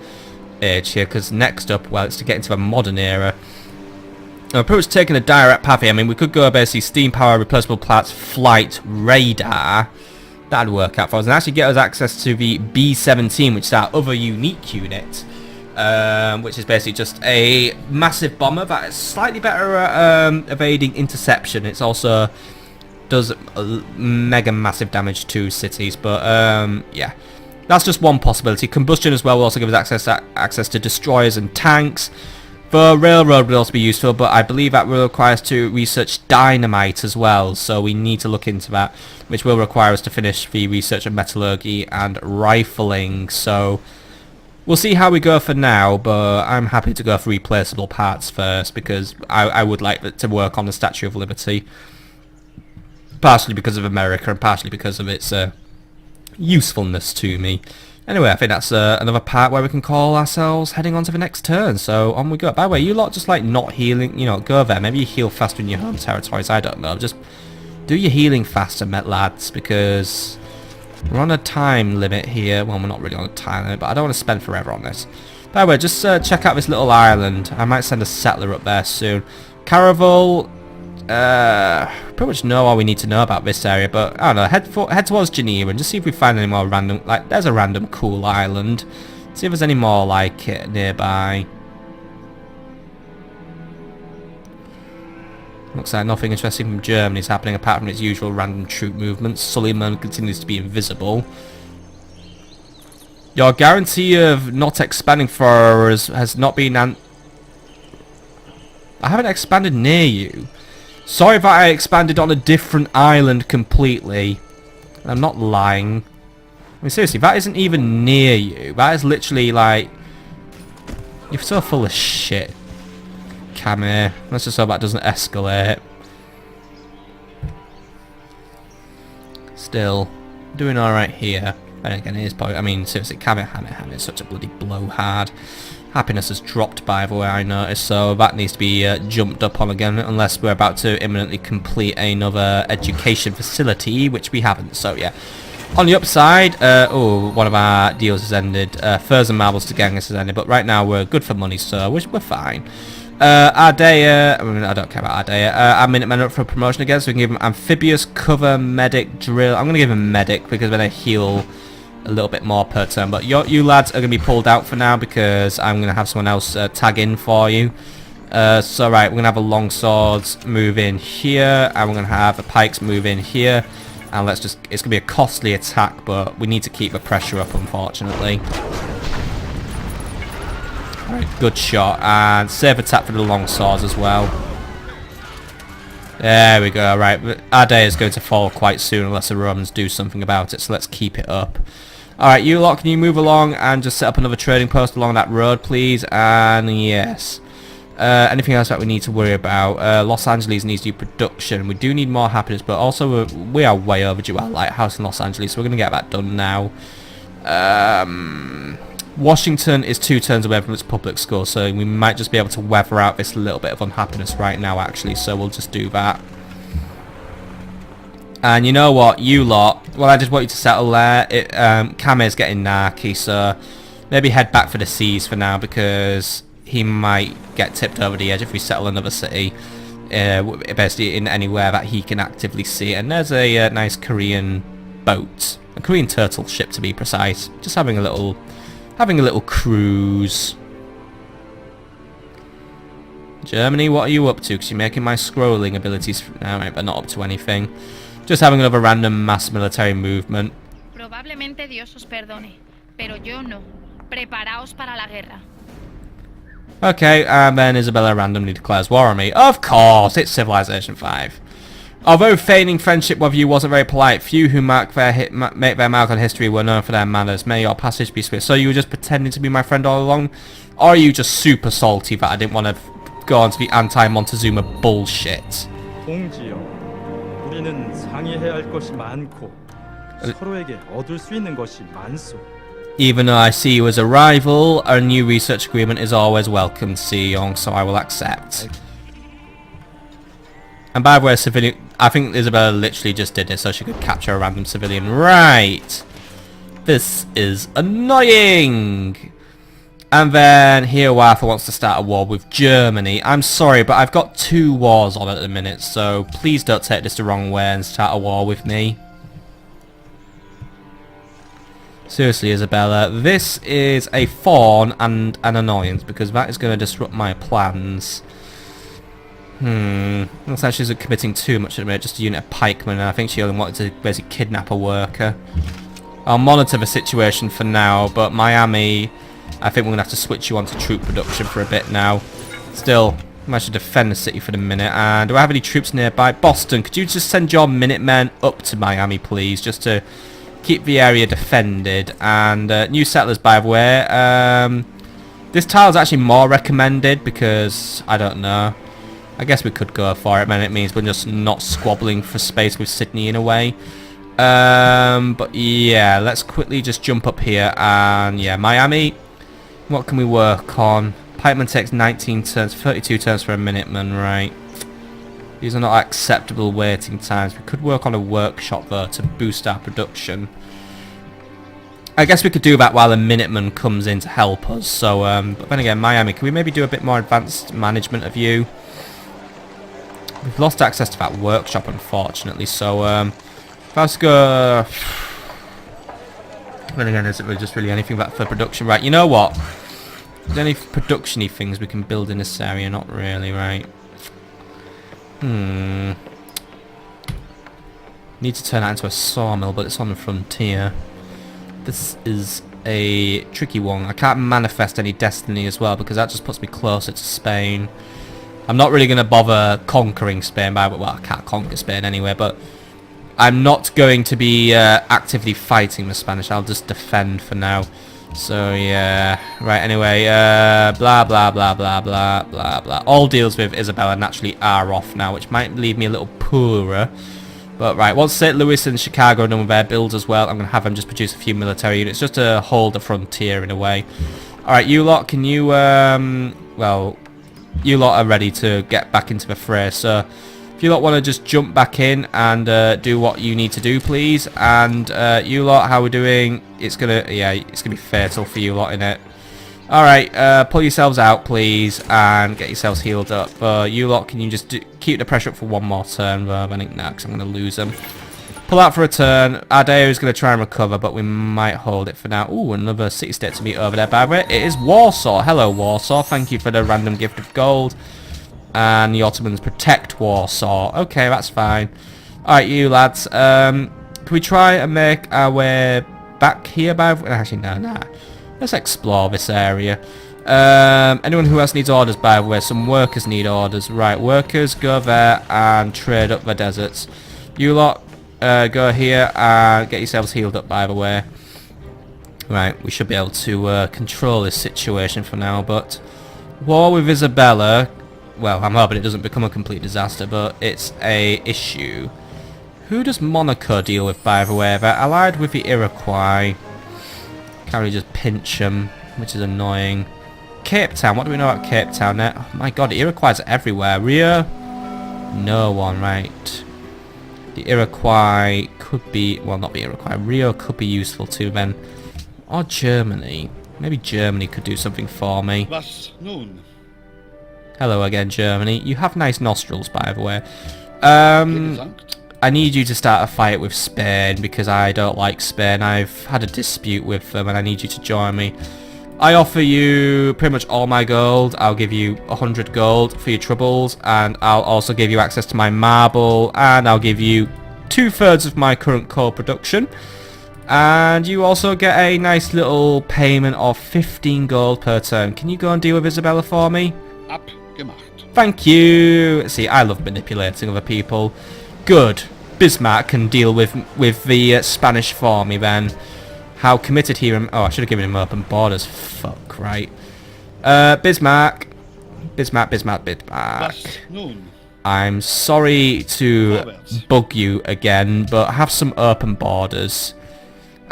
Speaker 1: age here, because next up, well, it's to get into the modern era. Now, approach taking a direct path here. I mean, we could go basically steam power, replaceable parts, flight, radar. That'd work out for us, and actually get us access to the B-17, which is our other unique unit. Which is basically just a massive bomber that is slightly better at evading interception. It's also does mega massive damage to cities, but yeah, that's just one possibility. Combustion as well will also give us access to destroyers and tanks. The railroad will also be useful, but I believe that will require us to research dynamite as well, so we need to look into that, which will require us to finish the research of metallurgy and rifling. So we'll see how we go for now, but I'm happy to go for replaceable parts first, because I would like to work on the Statue of Liberty. Partially because of America, and partially because of its usefulness to me. Anyway, I think that's another part where we can call ourselves heading on to the next turn, so on we go. By the way, you lot just like not healing, you know, go there. Maybe you heal faster in your home territories, I don't know. Just do your healing faster, met lads, because we're on a time limit here. Well, we're not really on a time limit, but I don't want to spend forever on this. By the way, just check out this little island. I might send a settler up there soon. Caravel, pretty much know all we need to know about this area, but I don't know, head towards Geneva and just see if we find any more random, like, there's a random cool island. See if there's any more like it nearby. Looks like nothing interesting from Germany is happening apart from its usual random troop movements. Suleiman continues to be invisible. Your guarantee of not expanding for us has not been I haven't expanded near you. Sorry that I expanded on a different island completely. I'm not lying. I mean, seriously, that isn't even near you. That is literally like... You're so full of shit. Come here. Let's just hope that doesn't escalate. Still, doing alright here. And again, it is probably... I mean, seriously, Kamehameha is such a bloody blowhard. Happiness has dropped, by the way, I noticed, so that needs to be jumped up on again, unless we're about to imminently complete another education facility, which we haven't, so yeah. On the upside, one of our deals has ended. Furs and Marbles to Genghis has ended, but right now we're good for money, so we're fine. Ardea, I mean, I don't care about Ardea. Our Minutemen are up for promotion again, so we can give him Amphibious, Cover, Medic, Drill. I'm going to give him Medic, because then they heal a little bit more per turn, but you lads are going to be pulled out for now, because I'm going to have someone else tag in for you. So right, we're going to have a Longswords move in here, and we're going to have the Pikes move in here. And let's just... It's going to be a costly attack, but we need to keep the pressure up, unfortunately. Alright, good shot. And save attack for the long swords as well. There we go. Right, our day is going to fall quite soon unless the Romans do something about it, so let's keep it up. Alright, you lot, can you move along and just set up another trading post along that road, please? And yes. Anything else that we need to worry about? Los Angeles needs new production. We do need more happiness, but also we are way overdue our lighthouse in Los Angeles, so we're going to get that done now. Washington is 2 turns away from its public school, so we might just be able to weather out this little bit of unhappiness right now, actually, so we'll just do that. And you know what, you lot, well, I just want you to settle there. Kame's getting narky, so maybe head back for the seas for now, because he might get tipped over the edge if we settle another city, basically in anywhere that he can actively see. And there's a nice Korean boat, a Korean turtle ship to be precise, just having a little cruise. Germany, what are you up to? Because you're making my scrolling abilities now, right, but not up to anything. Just having another random mass military movement.
Speaker 3: Probablemente Dios os perdone, pero yo no. Preparaos para la guerra.
Speaker 1: Okay, and then Isabella randomly declares war on me. Of course, it's Civilization 5. Although feigning friendship with you wasn't very polite, few who make their mark on history were known for their manners. May your passage be swift. So you were just pretending to be my friend all along? Or are you just super salty that I didn't want to go on to the anti-Montezuma bullshit?
Speaker 4: 동지여, 우리는 상의해야 할 것이 많고 서로에게 얻을 수 있는 것이 많소.
Speaker 1: Even though I see you as a rival, a new research agreement is always welcome, Sejong, so I will accept. And by the way, civilian... I think Isabella literally just did this so she could capture a random civilian. Right! This is annoying! And then Hiawatha wants to start a war with Germany. I'm sorry, but I've got 2 wars on at the minute, so please don't take this the wrong way and start a war with me. Seriously, Isabella, this is a thorn and an annoyance, because that is going to disrupt my plans. Looks like she's committing too much at the minute, just a unit of pikemen, and I think she only wanted to basically kidnap a worker. I'll monitor the situation for now, but Miami, I think we're going to have to switch you onto troop production for a bit now. Still, I should defend the city for the minute. And do I have any troops nearby? Boston, could you just send your Minutemen up to Miami, please, just to keep the area defended? And new settlers, by the way. This tile is actually more recommended because, I don't know, I guess we could go for it, man. It means we're just not squabbling for space with Sydney in a way. But yeah, let's quickly just jump up here. And yeah, Miami, what can we work on? Pikeman takes 19 turns, 32 turns for a Minuteman, right? These are not acceptable waiting times. We could work on a workshop though to boost our production. I guess we could do that while a Minuteman comes in to help us. So, but then again, Miami, can we maybe do a bit more advanced management of you? We've lost access to that workshop, unfortunately. So, let's go. Then again, is it just really anything for production? Right, you know what? Is there any production-y things we can build in this area? Not really, right? Need to turn that into a sawmill, but it's on the frontier. This is a tricky one. I can't manifest any destiny as well, because that just puts me closer to Spain. I'm not really going to bother conquering Spain, well, I can't conquer Spain anyway, but I'm not going to be actively fighting the Spanish. I'll just defend for now. So yeah, right, anyway, blah blah blah blah blah blah blah. All deals with Isabella naturally are off now, which might leave me a little poorer. But right, once St. Louis and Chicago are done with their builds as well, I'm going to have them just produce a few military units just to hold the frontier in a way. Alright, you lot, can you, well, you lot are ready to get back into the fray, so if you lot want to just jump back in and do what you need to do, please. And you lot, how we're doing, it's going to, yeah, it's going to be fatal for you lot, innit? Alright, pull yourselves out, please, and get yourselves healed up. You lot, can you just keep the pressure up for one more turn? I think no, because I'm going to lose them. Pull out for a turn. Ardea is going to try and recover, but we might hold it for now. Ooh, another city-state to meet over there, by the way. It is Warsaw. Hello, Warsaw. Thank you for the random gift of gold. And the Ottomans protect Warsaw. Okay, that's fine. Alright, you lads. Can we try and make our way back here, by the way? Actually, no, nah. Let's explore this area. Anyone who else needs orders, by the way? Some workers need orders. Right, workers, go there and trade up the deserts. You lot, go here and get yourselves healed up, by the way. Right, we should be able to control this situation for now, but war with Isabella, well, I'm hoping it doesn't become a complete disaster, but it's a issue. Who does Monaco deal with, by the way? They're allied with the Iroquois. Can't really just pinch them, which is annoying. Cape Town, what do we know about Cape Town now? Oh my god, the Iroquois are everywhere. Rio? No one, right. The Iroquois could be, well, not the Iroquois. Rio could be useful too then. Or Germany. Maybe Germany could do something for me.
Speaker 5: Was nun?
Speaker 1: Hello again, Germany. You have nice nostrils, by the way. I need you to start a fight with Spain because I don't like Spain. I've had a dispute with them and I need you to join me. I offer you pretty much all my gold. I'll give you 100 gold for your troubles, and I'll also give you access to my marble, and I'll give you 2/3 of my current coal production. And you also get a nice little payment of 15 gold per turn. Can you go and deal with Isabella for me?
Speaker 5: Abgemacht.
Speaker 1: Thank you. See, I love manipulating other people. Good. Bismarck can deal with the Spanish for me then. How committed he am. Oh, I should have given him open borders. Fuck, right. Bismarck. Bismarck.
Speaker 5: Was nun?
Speaker 1: I'm sorry to bug you again, but have some open borders.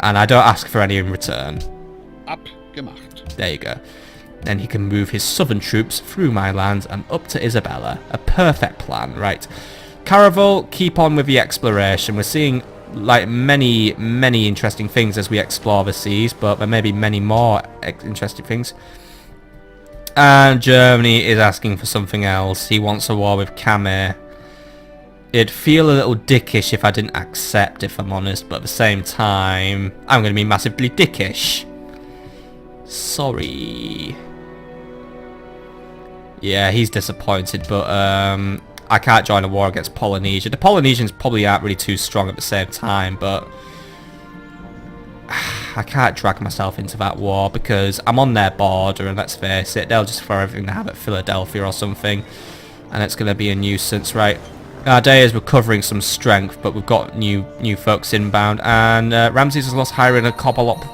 Speaker 1: And I don't ask for any in return.
Speaker 5: Abgemacht.
Speaker 1: There you go. Then he can move his southern troops through my lands and up to Isabella. A perfect plan, right. Caravel, keep on with the exploration. We're seeing like many interesting things as we explore the seas, but there may be many more interesting things. And Germany is asking for something else. He wants a war with Camé. It'd feel a little dickish if I didn't accept, if I'm honest, but at the same time, I'm going to be massively dickish. Sorry. Yeah, he's disappointed, but I can't join a war against Polynesia. The Polynesians probably aren't really too strong at the same time, but I can't drag myself into that war because I'm on their border, and let's face it, they'll just throw everything they have at Philadelphia or something, and it's going to be a nuisance, right? Ardea is recovering some strength, but we've got new folks inbound, and Ramses has lost hiring a Cobalop,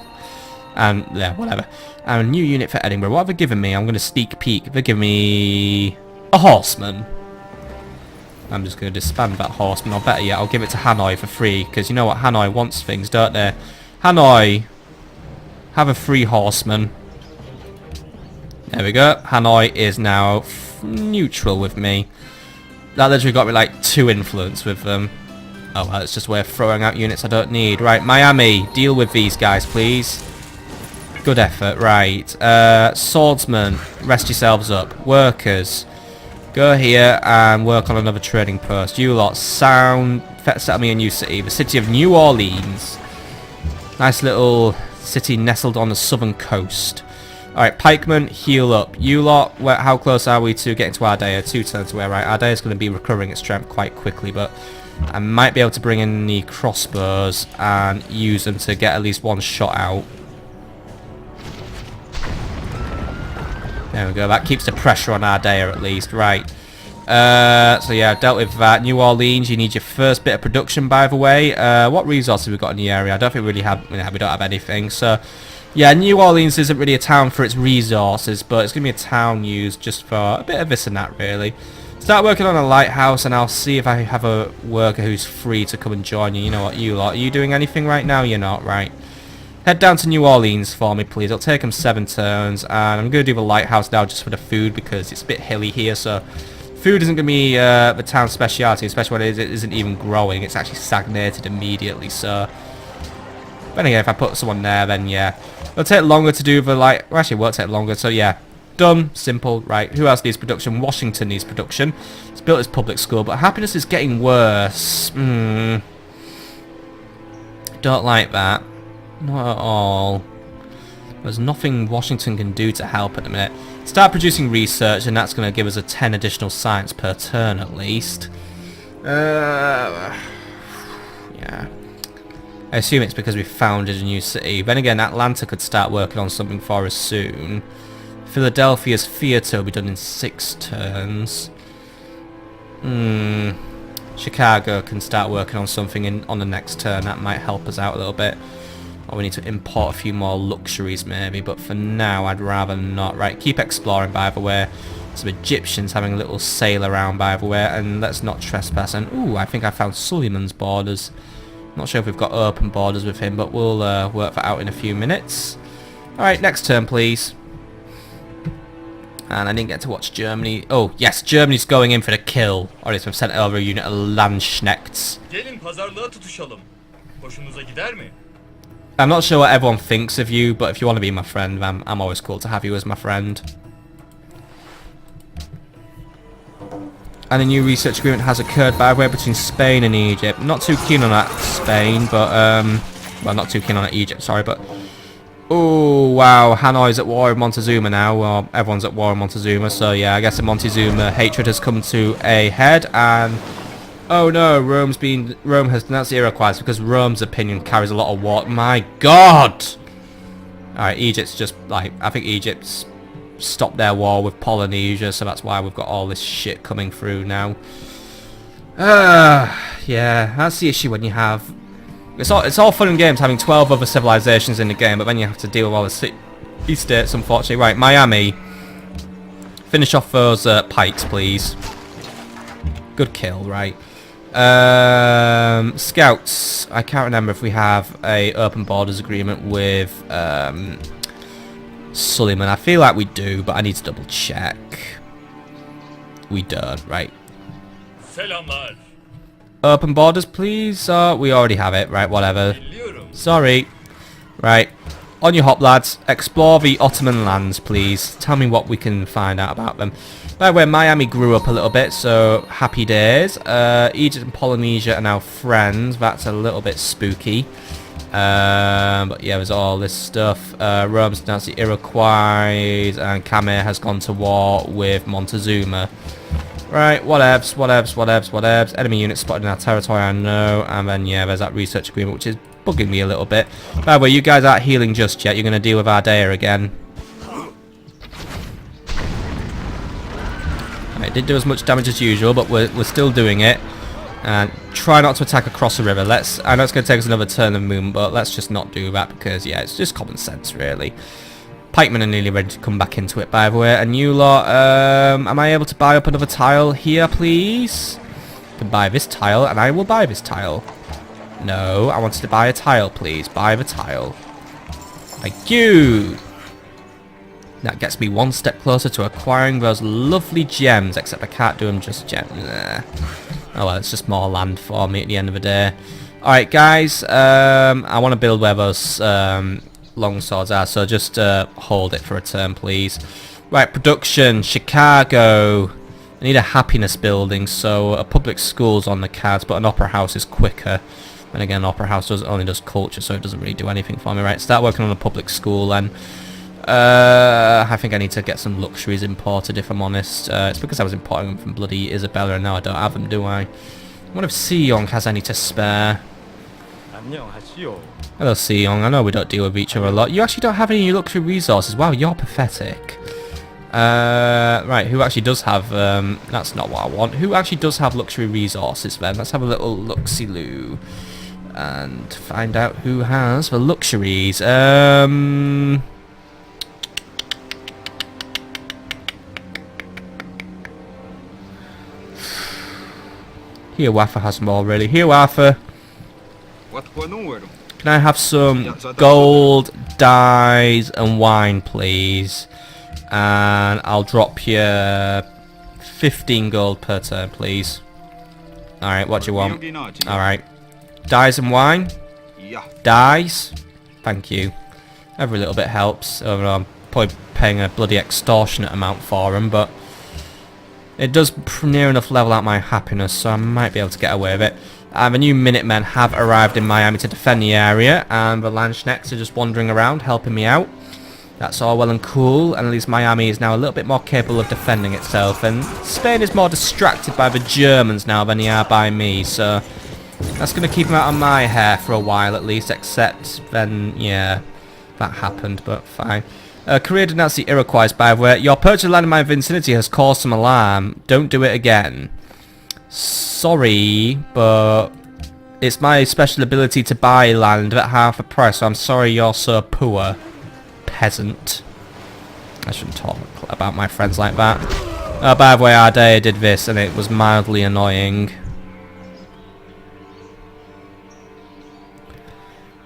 Speaker 1: and yeah, whatever. And a new unit for Edinburgh. What have they given me? I'm going to sneak peek. They've given me a horseman. I'm just going to disband that horseman, or better yet, I'll give it to Hanoi for free, because you know what, Hanoi wants things, don't they? Hanoi, have a free horseman. There we go. Hanoi is now neutral with me. That literally got me like 2 influence with them. Oh well, it's just a way of throwing out units I don't need. Right, Miami, deal with these guys, please. Good effort, right. Swordsmen, rest yourselves up. Workers, go here and work on another trading post. You lot, set me a new city. The city of New Orleans. Nice little city nestled on the southern coast. Alright, pikemen, heal up. You lot, how close are we to getting to Ardea? 2 turns away, right? Ardea's going to be recovering its strength quite quickly, but I might be able to bring in the crossbows and use them to get at least one shot out. There we go, that keeps the pressure on Ardea at least, right. So yeah, I've dealt with that. New Orleans, you need your first bit of production, by the way. What resources have we got in the area? I don't think we really have, we don't have anything, so... Yeah, New Orleans isn't really a town for its resources, but it's going to be a town used just for a bit of this and that, really. Start working on a lighthouse, and I'll see if I have a worker who's free to come and join you. You know what, you lot, are you doing anything right now? You're not, right. Head down to New Orleans for me, please. It'll take them 7 turns, and I'm going to do the lighthouse now just for the food, because it's a bit hilly here, so... Food isn't going to be the town's speciality, especially when it isn't even growing. It's actually stagnated immediately, so... But again, if I put someone there, then yeah. It'll take longer to do the well, actually it won't take longer, so yeah. Done, simple, right. Who else needs production? Washington needs production. It's built its public school, but happiness is getting worse. Don't like that. Not at all. There's nothing Washington can do to help at the minute. Start producing research, and that's going to give us a 10 additional science per turn at least. Yeah. I assume it's because we founded a new city. Then again, Atlanta could start working on something for us soon. Philadelphia's theatre will be done in 6 turns. Chicago can start working on something on the next turn. That might help us out a little bit. Or we need to import a few more luxuries maybe. But for now, I'd rather not. Right, keep exploring, by the way. Some Egyptians having a little sail around, by the way. And let's not trespass. And, ooh, I think I found Suleiman's borders. Not sure if we've got open borders with him, but we'll work that out in a few minutes. Alright, next turn, please. And I didn't get to watch Germany. Oh, yes, Germany's going in for the kill. Alright, so I've sent over a unit of Landsknechts. I'm not sure what everyone thinks of you, but if you want to be my friend, I'm always cool to have you as my friend. And a new research agreement has occurred, by the way, between Spain and Egypt. Not too keen on that Spain, but, well, not too keen on that Egypt, sorry, but... Oh, wow, Hanoi's at war with Montezuma now. Well, everyone's at war with Montezuma, so yeah, I guess the Montezuma hatred has come to a head, and... Oh no, Rome has denounced the Iroquois because Rome's opinion carries a lot of water. My God! Alright, Egypt's just, like, I think Egypt's stopped their war with Polynesia, so that's why we've got all this shit coming through now. Yeah, that's the issue when you have... It's all fun and games having 12 other civilizations in the game, but then you have to deal with all the city-states, unfortunately. Right, Miami. Finish off those pikes, please. Good kill, right. Scouts. I can't remember if we have a open borders agreement with Suleiman. I feel like we do, but I need to double check. We don't, right. Open borders, please. We already have it, right, whatever. Sorry. Right. On your hop, lads. Explore the Ottoman lands, please. Tell me what we can find out about them. By the way, Miami grew up a little bit, so happy days. Egypt and Polynesia are now friends. That's a little bit spooky. But yeah, there's all this stuff. Rome's denounced the Iroquois, and Khmer has gone to war with Montezuma. Right, whatevs. Enemy units spotted in our territory, I know. And then, yeah, there's that research agreement, which is bugging me a little bit. By the way, you guys aren't healing just yet. You're going to deal with Ardea again. It didn't do as much damage as usual, but we're still doing it. And try not to attack across the river. I know it's going to take us another turn of the moon, but let's just not do that because, yeah, it's just common sense, really. Pikemen are nearly ready to come back into it, by the way. And you lot, am I able to buy up another tile here, please? I can buy this tile, and I will buy this tile. No, I wanted to buy a tile, please. Buy the tile. Thank you. That gets me one step closer to acquiring those lovely gems, except I can't do them just gems. Nah. Oh well, it's just more land for me at the end of the day. Alright guys, I want to build where those long swords are, so just hold it for a turn please. Right, production, Chicago. I need a happiness building, so a public school's on the cards, but an opera house is quicker. And again, opera house only does culture, so it doesn't really do anything for me. Right, start working on a public school then. I think I need to get some luxuries imported, if I'm honest. It's because I was importing them from bloody Isabella and now I don't have them, do I? What if Seong has any to spare?
Speaker 4: 안녕하시오.
Speaker 1: Hello Seong, I know we don't deal with each other a lot. You actually don't have any luxury resources. Wow, you're pathetic. Right, who actually does have, that's not what I want. Who actually does have luxury resources then? Let's have a little look-see-loo. And find out who has the luxuries. Here Waffa has more really. Here Waffa. Can I have some gold, dyes and wine please? And I'll drop you 15 gold per turn please. Alright, what do you want? Alright. Dyes and wine? Dyes? Thank you. Every little bit helps. I'm probably paying a bloody extortionate amount for them, but it does near enough level out my happiness, so I might be able to get away with it. The new Minutemen have arrived in Miami to defend the area, and the Landsknechts are just wandering around, helping me out. That's all well and cool, and at least Miami is now a little bit more capable of defending itself, and Spain is more distracted by the Germans now than they are by me, so that's going to keep them out of my hair for a while at least, except then, yeah, that happened, but fine. Korea denounced the Iroquois, by the way. Your purchase of land in my vicinity has caused some alarm. Don't do it again. Sorry, but it's my special ability to buy land at half the price, so I'm sorry you're so poor, peasant. I shouldn't talk about my friends like that. Oh, by the way, Ardea did this, and it was mildly annoying.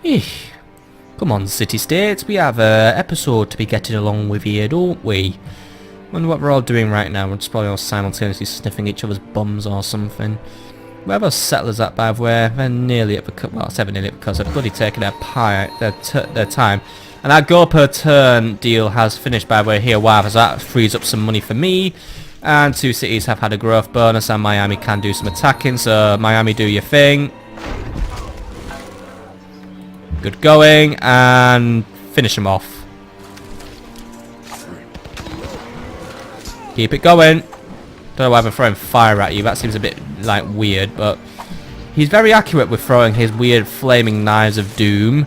Speaker 1: Eesh. Come on, city-states, we have an episode to be getting along with here, don't we? Wonder what we're all doing right now. We're just probably all simultaneously sniffing each other's bums or something. Where are those settlers at, by the way? They're nearly at the... well, I said nearly at because they're bloody taking their time. And our go per turn deal has finished, by the way, here. Wow, so that frees up some money for me. And 2 cities have had a growth bonus, and Miami can do some attacking. So, Miami, do your thing. Good going, and finish him off. Keep it going. Don't know why I'm throwing fire at you. That seems a bit, like, weird, but he's very accurate with throwing his weird flaming knives of doom.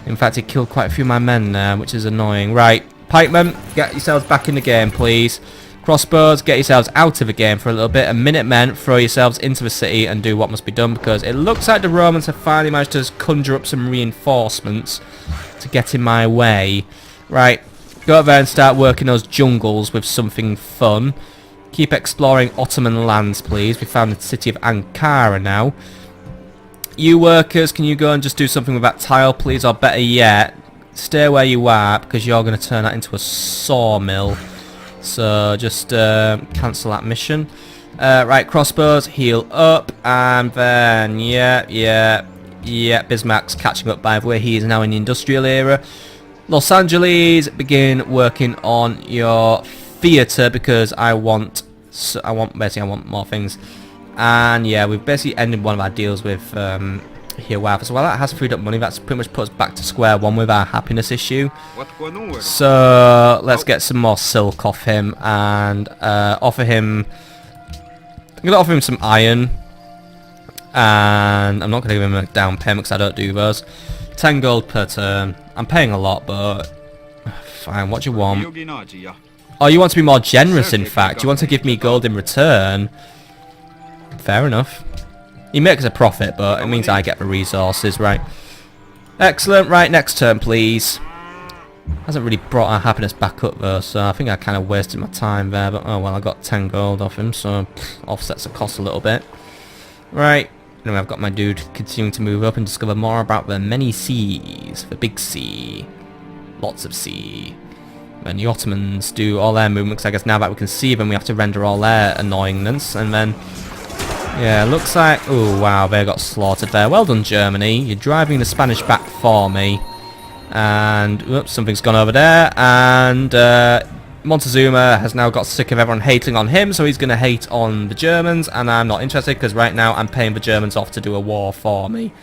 Speaker 1: In fact, he killed quite a few of my men there, which is annoying. Right, pikemen, get yourselves back in the game, please. Crossbows, get yourselves out of the game for a little bit. And Minutemen, throw yourselves into the city and do what must be done, because it looks like the Romans have finally managed to conjure up some reinforcements to get in my way. Right, go over there and start working those jungles with something fun. Keep exploring Ottoman lands, please. We found the city of Ankara now. You workers, can you go and just do something with that tile, please? Or better yet, stay where you are, because you're going to turn that into a sawmill. So just cancel that mission. Right, crossbows, heal up, and then yeah, Bismarck's catching up, by the way. He is now in the industrial era. Los Angeles, begin working on your theatre, because I want more things. And yeah, we've basically ended one of our deals with here WAF as well. That has freed up money. That's pretty much put us back to square one with our happiness issue. So let's get some more silk off him and offer him. I'm gonna offer him some iron, and I'm not gonna give him a down payment because I don't do those. 10 gold per turn. I'm paying a lot, but fine. What do you want? Oh, you want to be more generous, in fact. You want to give me gold in return. Fair enough. He makes a profit, but it means I get the resources, right? Excellent. Right, next turn, please. Hasn't really brought our happiness back up, though, so I think I kind of wasted my time there, but oh well, I got 10 gold off him, so offsets the cost a little bit. Right. Anyway, I've got my dude continuing to move up and discover more about the many seas. The big sea. Lots of sea. And the Ottomans do all their movements. I guess now that we can see them, we have to render all their annoyingness, and then... yeah, looks like... oh, wow, they got slaughtered there. Well done, Germany. You're driving the Spanish back for me. And, oops, something's gone over there. And Montezuma has now got sick of everyone hating on him, so he's going to hate on the Germans. And I'm not interested, because right now I'm paying the Germans off to do a war for me.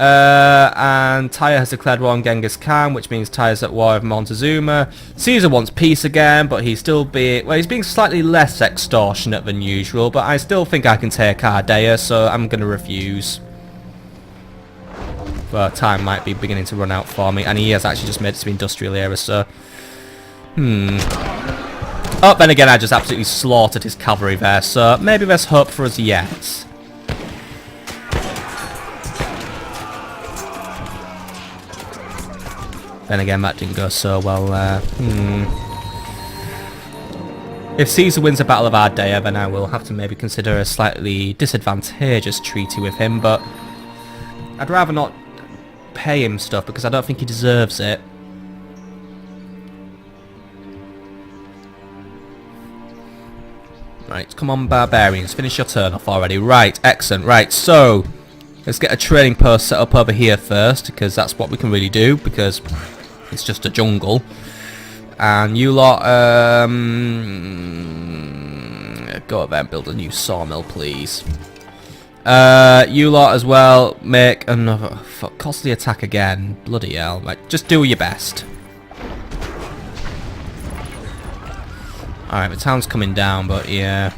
Speaker 1: And Tyre has declared war on Genghis Khan, which means Tyre's at war with Montezuma. Caesar wants peace again, but he's being slightly less extortionate than usual, but I still think I can take Ardea, so I'm going to refuse. But time might be beginning to run out for me, and he has actually just made it to the industrial era, so... Oh, then again, I just absolutely slaughtered his cavalry there, so maybe there's hope for us yet. Then again, that didn't go so well there. If Caesar wins the Battle of Ardea, then I will have to maybe consider a slightly disadvantageous treaty with him, but I'd rather not pay him stuff because I don't think he deserves it. Right, come on, barbarians, finish your turn off already. Right, excellent. Right, so let's get a trading post set up over here first, because that's what we can really do, because it's just a jungle. And you lot, go up there and build a new sawmill, please. You lot as well, make another costly attack again. Bloody hell, like, just do your best. Alright, the town's coming down, but yeah.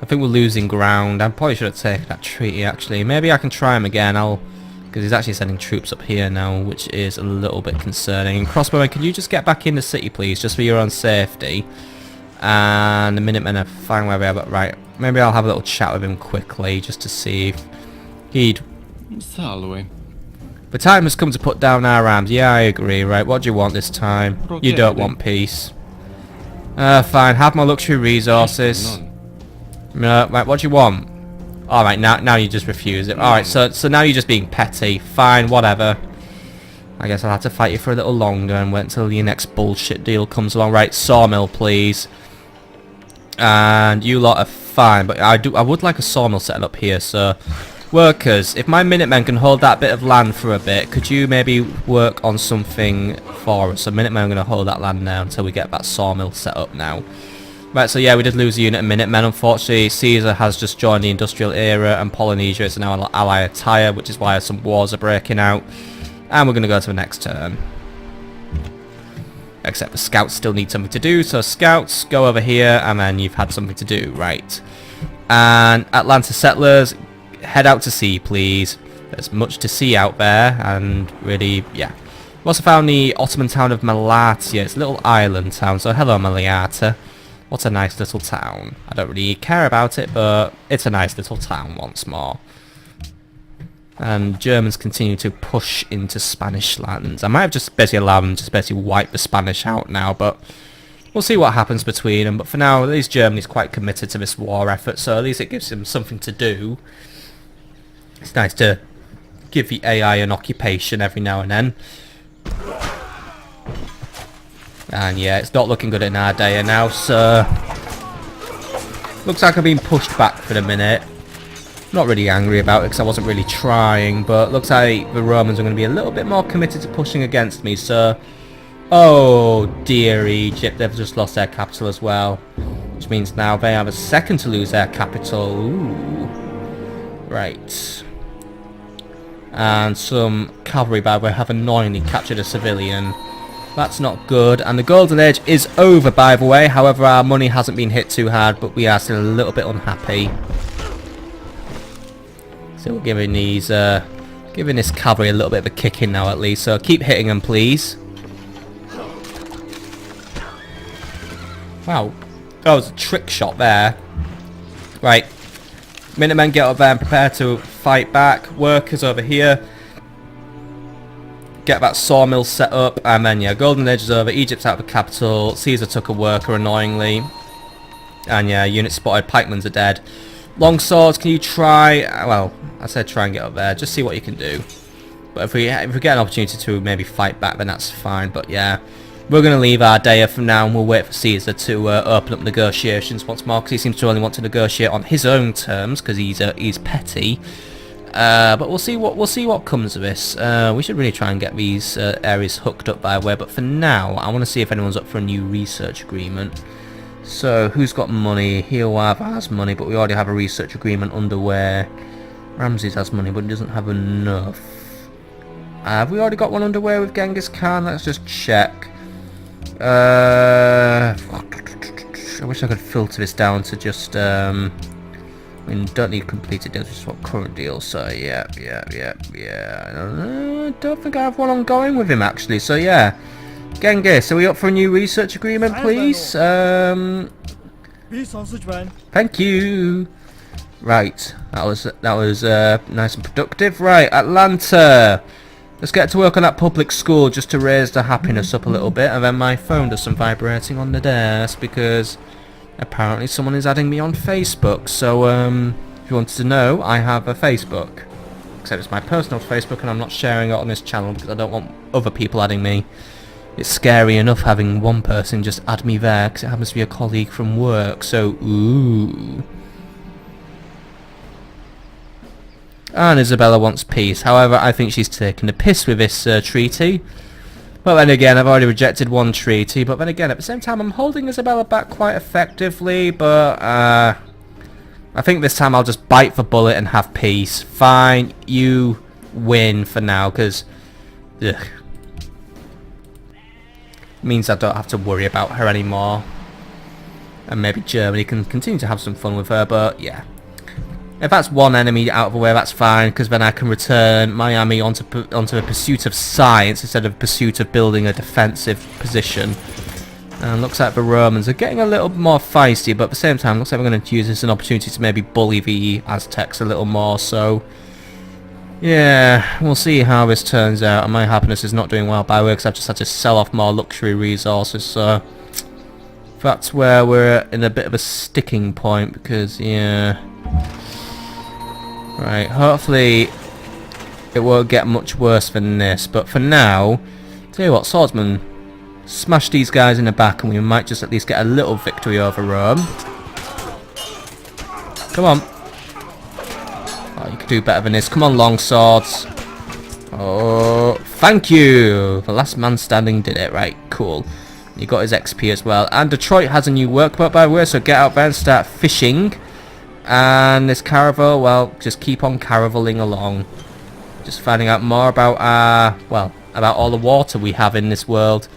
Speaker 1: I think we're losing ground. I probably should have taken that treaty, actually. Maybe I can try him again. Because he's actually sending troops up here now, which is a little bit concerning. And Crossbowman, can you just get back in the city, please, just for your own safety? And the Minutemen are fine where they are, but right. Maybe I'll have a little chat with him quickly, just to see if he'd...
Speaker 6: Salve.
Speaker 1: The time has come to put down our arms. Yeah, I agree, right. What do you want this time? You don't want peace. Fine, have my luxury resources. No, right, what do you want? Alright, now you just refuse it. Alright, so now you're just being petty. Fine, whatever. I guess I'll have to fight you for a little longer and wait until your next bullshit deal comes along. Right, sawmill, please. And you lot are fine, but I would like a sawmill set up here, so... Workers, if my Minutemen can hold that bit of land for a bit, could you maybe work on something for us? So Minutemen are going to hold that land now until we get that sawmill set up now. Right, so yeah, we did lose a unit of Minutemen, unfortunately. Caesar has just joined the industrial era, and Polynesia is now an ally of Tyre, which is why some wars are breaking out. And we're going to go to the next turn. Except the scouts still need something to do, so scouts, go over here, and then you've had something to do, right. And Atlanta settlers... Head out to sea, please. There's much to see out there, and really, yeah. We also found the Ottoman town of Malatia. It's a little island town, so hello, Malatia. What a nice little town. I don't really care about it, but it's a nice little town once more. And Germans continue to push into Spanish lands. I might have just basically allowed them to basically wipe the Spanish out now, but we'll see what happens between them. But for now, at least Germany's quite committed to this war effort, so at least it gives them something to do. It's nice to give the AI an occupation every now and then. And yeah, it's not looking good in Ardea now, so... Looks like I've been pushed back for the minute. Not really angry about it because I wasn't really trying, but looks like the Romans are going to be a little bit more committed to pushing against me, so... Oh dear, Egypt, they've just lost their capital as well. Which means now they have a second to lose their capital. Ooh. Right. And some cavalry, by the way, have annoyingly captured a civilian. That's not good. And the Golden Age is over, by the way. However, our money hasn't been hit too hard, but we are still a little bit unhappy. So we're giving these, giving this cavalry a little bit of a kick in now, at least. So keep hitting them, please. Wow, that was a trick shot there. Right. Minutemen, get up there and prepare to fight back. Workers over here. Get that sawmill set up. And then, yeah, Golden Age is over. Egypt's out of the capital. Caesar took a worker, annoyingly. And, yeah, units spotted. Pikemen's are dead. Long swords, can you try... Well, I said try and get up there. Just see what you can do. But if we get an opportunity to maybe fight back, then that's fine. But, yeah... We're going to leave Ardea for now, and we'll wait for Caesar to open up negotiations once more, because he seems to only want to negotiate on his own terms, because he's petty. But we'll see what comes of this. We should really try and get these areas hooked up, by the way. But for now, I want to see if anyone's up for a new research agreement. So who's got money? Hiawatha has money, but we already have a research agreement underway. Ramses has money, but he doesn't have enough. Have we already got one underway with Genghis Khan? Let's just check. I wish I could filter this down to just, I mean, don't need completed deals, just what current deals, so yeah. I don't think I have one ongoing with him, actually, so yeah. Genghis, are we up for a new research agreement, please? Thank you. Right, that was nice and productive. Right, Atlanta. Let's get to work on that public school just to raise the happiness up a little bit. And then my phone does some vibrating on the desk because apparently someone is adding me on Facebook. So, if you wanted to know, I have a Facebook. Except it's my personal Facebook and I'm not sharing it on this channel because I don't want other people adding me. It's scary enough having one person just add me there because it happens to be a colleague from work. So, ooh. And Isabella wants peace. However, I think she's taking the piss with this treaty. But then again, I've already rejected one treaty. But then again, at the same time, I'm holding Isabella back quite effectively. But I think this time I'll just bite the bullet and have peace. Fine, you win for now, because means I don't have to worry about her anymore. And maybe Germany can continue to have some fun with her. But yeah. If that's one enemy out of the way, that's fine, because then I can return Miami onto the pursuit of science instead of pursuit of building a defensive position. And looks like the Romans are getting a little more feisty, but at the same time, looks like we're going to use this as an opportunity to maybe bully the Aztecs a little more. So, yeah, we'll see how this turns out. And my happiness is not doing well, by the way, because I've just had to sell off more luxury resources. So, that's where we're in a bit of a sticking point, because, yeah. Right, hopefully it won't get much worse than this, but for now, tell you what, swordsman, smash these guys in the back and we might just at least get a little victory over Rome. Come on. Oh, you could do better than this. Come on, long swords. Oh, thank you. The last man standing did it. Right, cool. You got his XP as well. And Detroit has a new workboat, by the way, so get out there and start fishing. And this caravel, well, just keep on caraveling along. Just finding out more about about all the water we have in this world.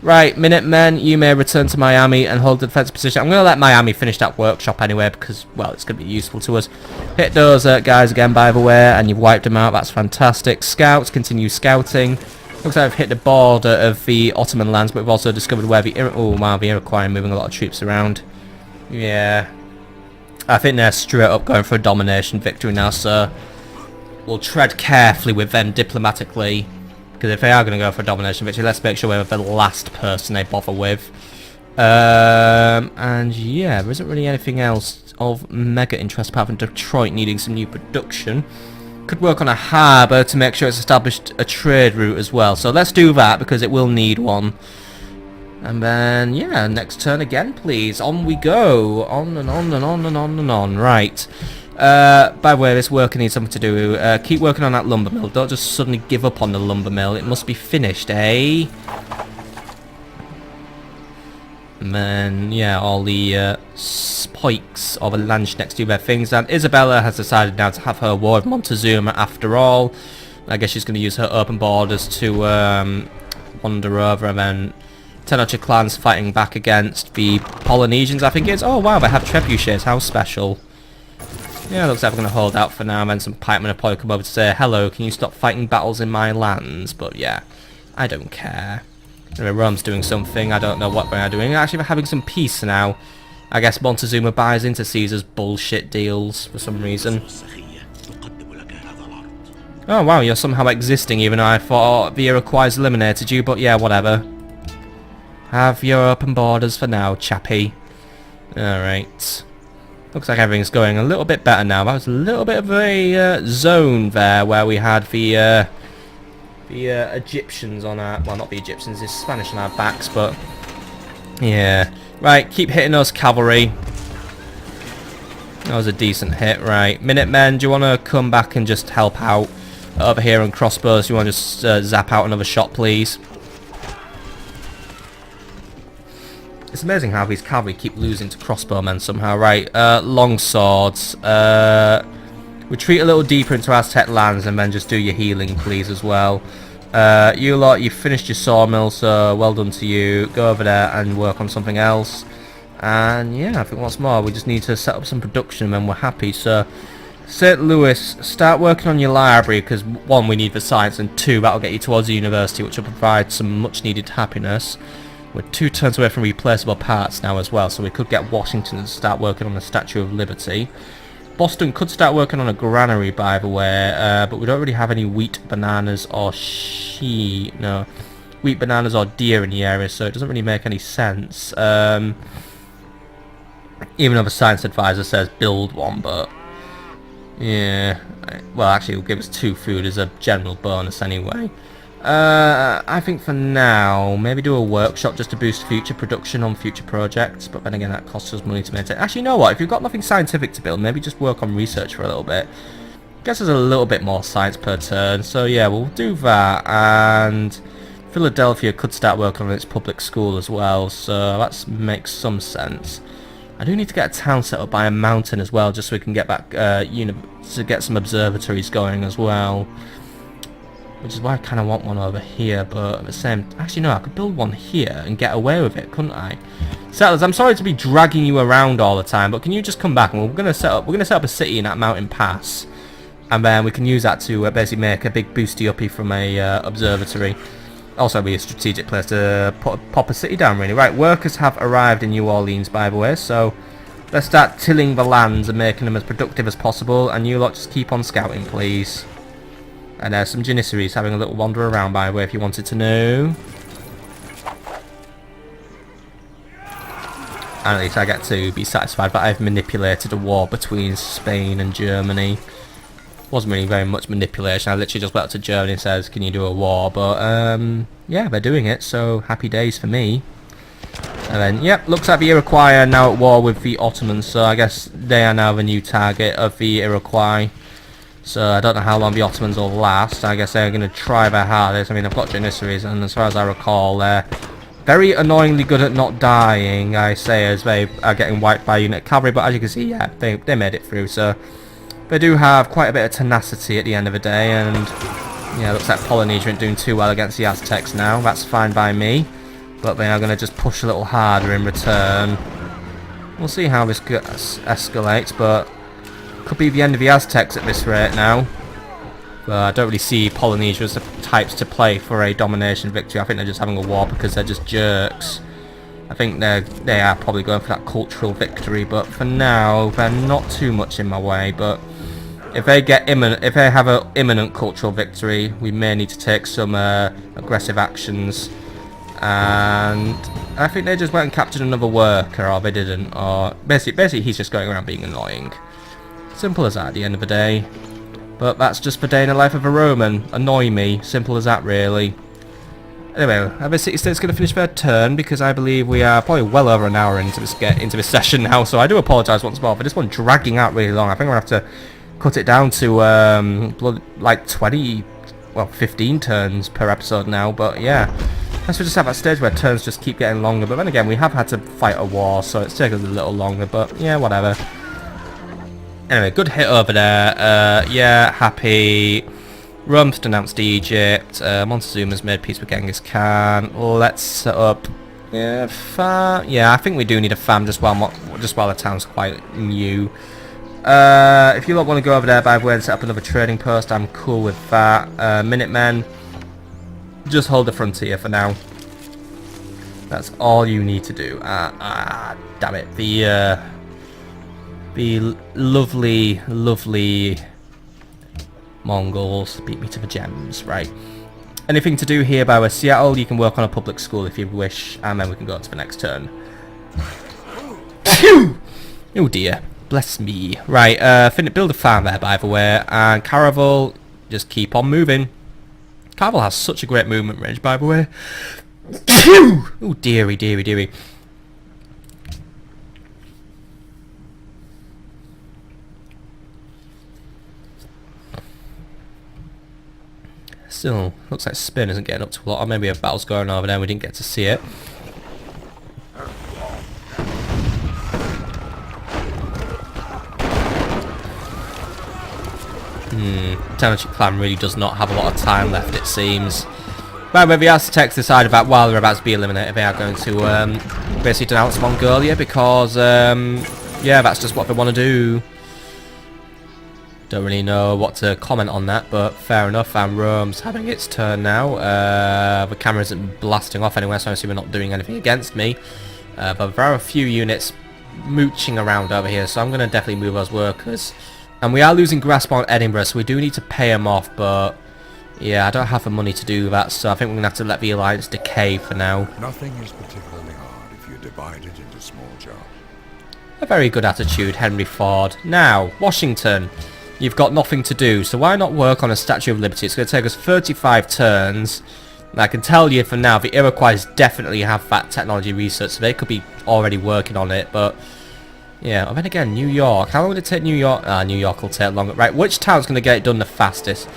Speaker 1: Right, Minutemen, you may return to Miami and hold the defensive position. I'm going to let Miami finish that workshop anyway because, well, it's going to be useful to us. Hit those guys again, by the way, and you've wiped them out. That's fantastic. Scouts, continue scouting. Looks like I've hit the border of the Ottoman lands, but we've also discovered where the the Iroquois are moving a lot of troops around. Yeah. I think they're straight up going for a domination victory now, so we'll tread carefully with them diplomatically, because if they are going to go for a domination victory, let's make sure we're the last person they bother with. And yeah, there isn't really anything else of mega interest apart from Detroit needing some new production. Could work on a harbour to make sure it's established a trade route as well, so let's do that because it will need one. And then, yeah, next turn again, please. On we go. On and on and on and on and on. Right. By the way, this worker needs something to do. Keep working on that lumber mill. Don't just suddenly give up on the lumber mill. It must be finished, eh? And then, yeah, all the spikes or the Landsknechts do their things. And Isabella has decided now to have her war with Montezuma after all. I guess she's going to use her open borders to wander over and then Tenocher clans fighting back against the Polynesians, I think it is. Oh wow, they have trebuchets, how special. Yeah, looks like we're going to hold out for now, and then some pikemen will probably come over to say, hello, can you stop fighting battles in my lands? But yeah, I don't care. Anyway, Rome's doing something, I don't know what they're doing. Actually, they're having some peace now. I guess Montezuma buys into Caesar's bullshit deals for some reason. Oh wow, you're somehow existing even though I thought the Iroquois eliminated you, but yeah, whatever. Have your open borders for now, chappy. Alright. Looks like everything's going a little bit better now. That was a little bit of a zone there where we had the Egyptians on our... Well, not the Egyptians, the Spanish on our backs, but... Yeah. Right, keep hitting those cavalry. That was a decent hit, right. Minutemen, do you want to come back and just help out? Over here on crossbows, do you want to just zap out another shot, please? It's amazing how these cavalry keep losing to crossbowmen somehow. Right, long swords. Retreat a little deeper into Aztec lands and then just do your healing, please, as well. You lot, you've finished your sawmill, so well done to you. Go over there and work on something else. And yeah, I think what's more, we just need to set up some production when we're happy. So St. Louis, start working on your library, because one, we need the science, and two, that'll get you towards the university, which will provide some much needed happiness. We're 2 turns away from replaceable parts now as well, so we could get Washington to start working on the Statue of Liberty. Boston could start working on a granary, by the way, but we don't really have any wheat, bananas, or wheat, bananas, or deer in the area, so it doesn't really make any sense. Even though the science advisor says build one, but yeah, well, actually, it'll give us 2 food as a general bonus anyway. I think for now, maybe do a workshop just to boost future production on future projects, but then again that costs us money to maintain. Actually, you know what, if you've got nothing scientific to build, maybe just work on research for a little bit. Guess there's a little bit more science per turn, so yeah, we'll do that. And Philadelphia could start working on its public school as well, so that makes some sense. I do need to get a town set up by a mountain as well, just so we can get back, to get some observatories going as well. Which is why I kind of want one over here, but at the same... Actually, no, I could build one here and get away with it, couldn't I? Settlers, I'm sorry to be dragging you around all the time, but can you just come back? And we're gonna set up a city in that mountain pass, and then we can use that to basically make a big boosty uppy from a observatory. Also, be a strategic place to pop a city down, really. Right, workers have arrived in New Orleans, by the way, so let's start tilling the lands and making them as productive as possible. And you lot just keep on scouting, please. And there's some janissaries having a little wander around, by the way, if you wanted to know. And at least I get to be satisfied that I've manipulated a war between Spain and Germany. Wasn't really very much manipulation, I literally just went up to Germany and says, can you do a war? But, yeah, they're doing it, so happy days for me. And then, yep, looks like the Iroquois are now at war with the Ottomans, so I guess they are now the new target of the Iroquois. So I don't know how long the Ottomans will last. I guess they're going to try their hardest. I mean, I've got janissaries, and as far as I recall, they're very annoyingly good at not dying, I say, as they are getting wiped by unit cavalry. But as you can see, yeah, they made it through. So they do have quite a bit of tenacity at the end of the day. And yeah, looks like Polynesia ain't doing too well against the Aztecs now. That's fine by me. But they are going to just push a little harder in return. We'll see how this escalates, but... could be the end of the Aztecs at this rate now. But I don't really see Polynesia as the types to play for a domination victory. I think they're just having a war because they're just jerks. I think they are probably going for that cultural victory, but for now they're not too much in my way. But if they have an imminent cultural victory, we may need to take some aggressive actions. And I think they just went and captured another worker, or they didn't, or basically he's just going around being annoying. Simple as that at the end of the day. But that's just the day in the life of a Roman. Annoy me. Simple as that, really. Anyway, are the city-states going to finish their turn? Because I believe we are probably well over an hour into this session now. So I do apologise once more for this one dragging out really long. I think I'm going to have to cut it down to like 15 turns per episode now. But yeah, let's just have that stage where turns just keep getting longer. But then again, we have had to fight a war, so it's taken a little longer. But yeah, whatever. Anyway, good hit over there. Yeah, happy. Rome's denounced Egypt. Montezuma's made peace with Genghis Khan. Let's set up. Yeah, farm. Yeah, I think we do need a farm just while the town's quite new. If you lot want to go over there, by the way, and set up another trading post, I'm cool with that. Minutemen, just hold the frontier for now. That's all you need to do. Damn it. The lovely Mongols beat me to the gems. Right. Anything to do here by Seattle? You can work on a public school if you wish, and then we can go to the next turn. Oh dear. Bless me. Right, build a farm there, by the way, and Caravel, just keep on moving. Caravel has such a great movement range, by the way. Oh dearie, dearie, dearie. Still, looks like Spain isn't getting up to a lot, or maybe a battle's going over there and we didn't get to see it. Township clan really does not have a lot of time left, it seems. By the way, the Aztecs decide about while they're about to be eliminated, they are going to basically denounce Mongolia because, yeah, that's just what they want to do. Don't really know what to comment on that, but fair enough. And Rome's having its turn now. The camera isn't blasting off anywhere, so I assume we're not doing anything against me. But there are a few units mooching around over here, so I'm going to definitely move those workers. And we are losing grasp on Edinburgh, so we do need to pay them off, but yeah, I don't have the money to do that, so I think we're going to have to let the alliance decay for now.
Speaker 2: Nothing is particularly hard if you divide it into small jobs.
Speaker 1: A very good attitude, Henry Ford. Now, Washington, you've got nothing to do, so why not work on a Statue of Liberty? It's going to take us 35 turns. And I can tell you for now, the Iroquois definitely have that technology research, so they could be already working on it, but yeah, and then again, New York. How long would it take New York? New York will take longer. Right, which town's going to get it done the fastest?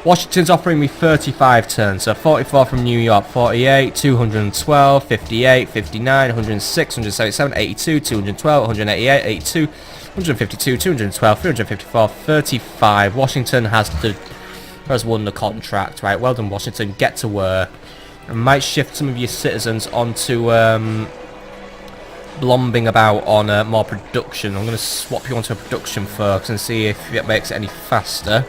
Speaker 1: Washington's offering me 35 turns, so 44 from New York, 48, 212, 58, 59, 106, 177, 82, 212, 188, 82, 152, 212, 354, 35. Washington has won the contract. Right, well done, Washington. Get to work. I might shift some of your citizens onto blombing about on more production. I'm going to swap you onto a production focus and see if it makes it any faster.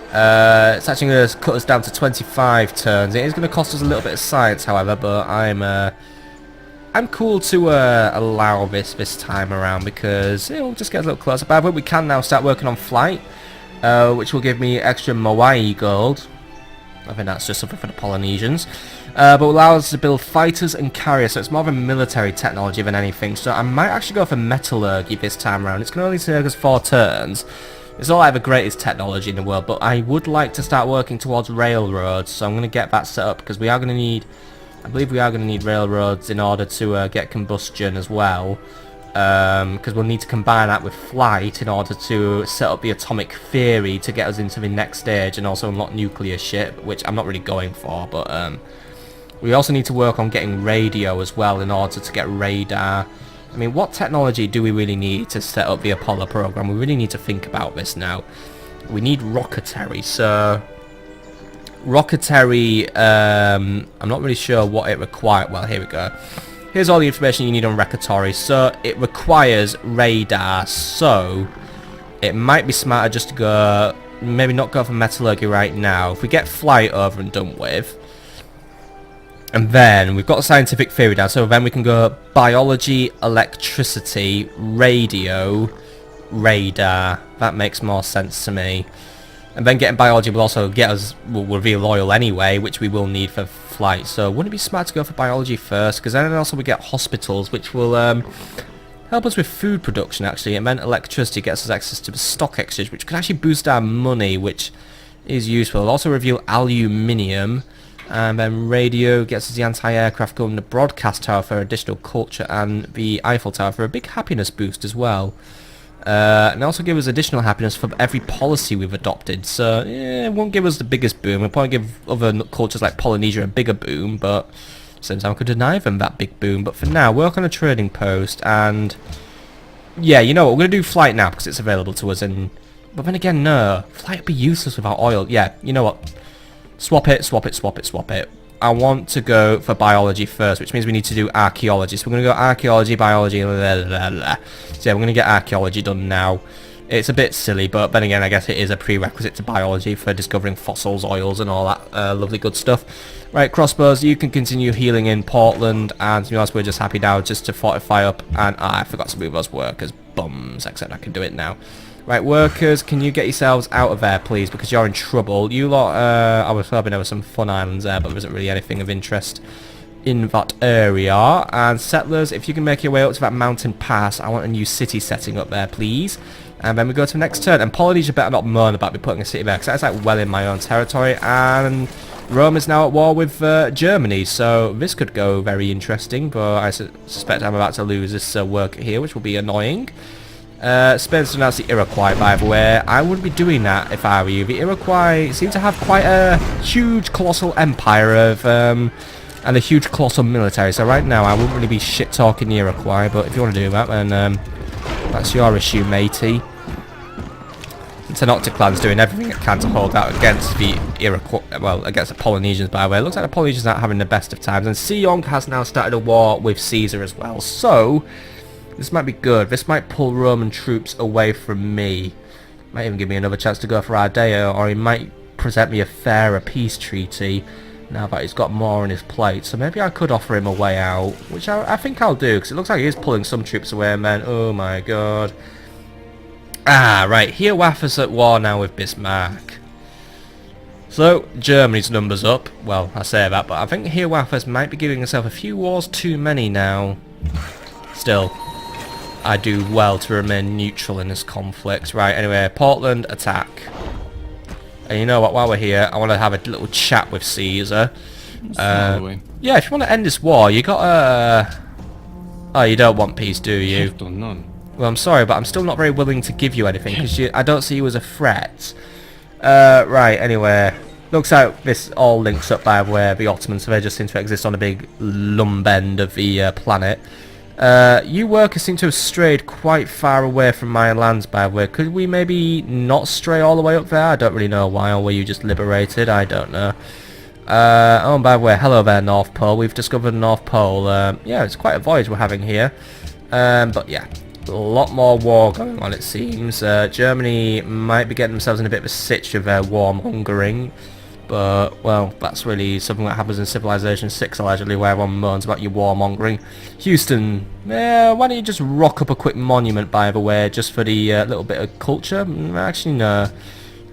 Speaker 1: It's actually going to cut us down to 25 turns. It is going to cost us a little bit of science, however, but I'm cool to allow this time around because it'll just get a little closer. By the way, we can now start working on flight, which will give me extra Moai gold. I think that's just something for the Polynesians. But will allow us to build fighters and carriers, so it's more of a military technology than anything. So I might actually go for metallurgy this time around. It's going to only take us 4 turns. It's not like the greatest technology in the world, but I would like to start working towards railroads, so I'm going to get that set up because we are going to need, I believe we are going to need railroads in order to get combustion as well, because we'll need to combine that with flight in order to set up the atomic theory to get us into the next stage and also unlock nuclear ship, which I'm not really going for, but we also need to work on getting radio as well in order to get radar. I mean, what technology do we really need to set up the Apollo program? We really need to think about this now. We need rocketry, so rocketry, I'm not really sure what it requires. Well, here we go. Here's all the information you need on rocketry. So it requires radar, so it might be smarter just to go, maybe not go for metallurgy right now. If we get flight over and done with, and then we've got scientific theory down, so then we can go biology, electricity, radio, radar. That makes more sense to me. And then getting biology will also get us, will reveal oil anyway, which we will need for flight. So wouldn't it be smart to go for biology first? Because then also we get hospitals, which will help us with food production actually. And then electricity gets us access to the stock exchange, which could actually boost our money, which is useful. It'll also reveal aluminium. And then radio gets us the anti-aircraft gun, the broadcast tower for additional culture, and the Eiffel Tower for a big happiness boost as well. And also give us additional happiness for every policy we've adopted. So yeah, it won't give us the biggest boom. It'll probably give other cultures like Polynesia a bigger boom, but same time I could deny them that big boom. But for now, work on a trading post, and yeah, you know what, we're going to do flight now because it's available to us. But then again, no, flight would be useless without oil. Yeah, you know what? Swap it, swap it, swap it, swap it. I want to go for biology first, which means we need to do archaeology. So we're going to go archaeology, biology, blah, blah, blah, blah. So yeah, we're going to get archaeology done now. It's a bit silly, but then again, I guess it is a prerequisite to biology for discovering fossils, oils, and all that lovely good stuff. Right, crossbows, you can continue healing in Portland, and to be honest, we're just happy now just to fortify up, and I forgot to move those workers. Bums, except I can do it now. Right, workers, can you get yourselves out of there, please, because you're in trouble. You lot, I was hoping there were some fun islands there, but there isn't really anything of interest in that area. And settlers, if you can make your way up to that mountain pass, I want a new city setting up there, please. And then we go to the next turn. And Polynesia better not moan about me putting a city there, because that's like well in my own territory. And Rome is now at war with Germany, so this could go very interesting, but I suspect I'm about to lose this worker here, which will be annoying. Spain's denounced the Iroquois, by the way. I wouldn't be doing that if I were you. The Iroquois seem to have quite a huge, colossal empire of, and a huge, colossal military. So right now, I wouldn't really be shit-talking the Iroquois, but if you want to do that, then that's your issue, matey. Tenochtitlan's doing everything it can to hold out against the against the Polynesians, by the way. It looks like the Polynesians aren't having the best of times, and Seong has now started a war with Caesar as well. So, this might be good. This might pull Roman troops away from me. Might even give me another chance to go for Ardea, or he might present me a fairer peace treaty now that he's got more on his plate. So maybe I could offer him a way out, which I think I'll do, because it looks like he is pulling some troops away, man. Oh my god. Ah, right. Hiawatha's at war now with Bismarck. So, Germany's numbers up. Well, I say that, but I think Hiawatha's might be giving himself a few wars too many now. Still, I do well to remain neutral in this conflict. Right, anyway, Portland, attack. And you know what, while we're here, I want to have a little chat with Caesar. Yeah, if you want to end this war, you gotta... Oh, you don't want peace, do you? Well, I'm sorry, but I'm still not very willing to give you anything, because I don't see you as a threat. Right, anyway. Looks like this all links up, by the way, the Ottomans, so they just seem to exist on a big lump end of the planet. You workers seem to have strayed quite far away from my lands, by the way. Could we maybe not stray all the way up there? I don't really know why, or were you just liberated? I don't know. Oh, and by the way, hello there, North Pole. We've discovered the North Pole. Yeah, it's quite a voyage we're having here. But yeah, a lot more war going on, it seems. Germany might be getting themselves in a bit of a sitch of warmongering. But, well, that's really something that happens in Civilization 6, allegedly, where everyone moans about your warmongering. Houston, why don't you just rock up a quick monument, by the way, just for the little bit of culture? Actually, no.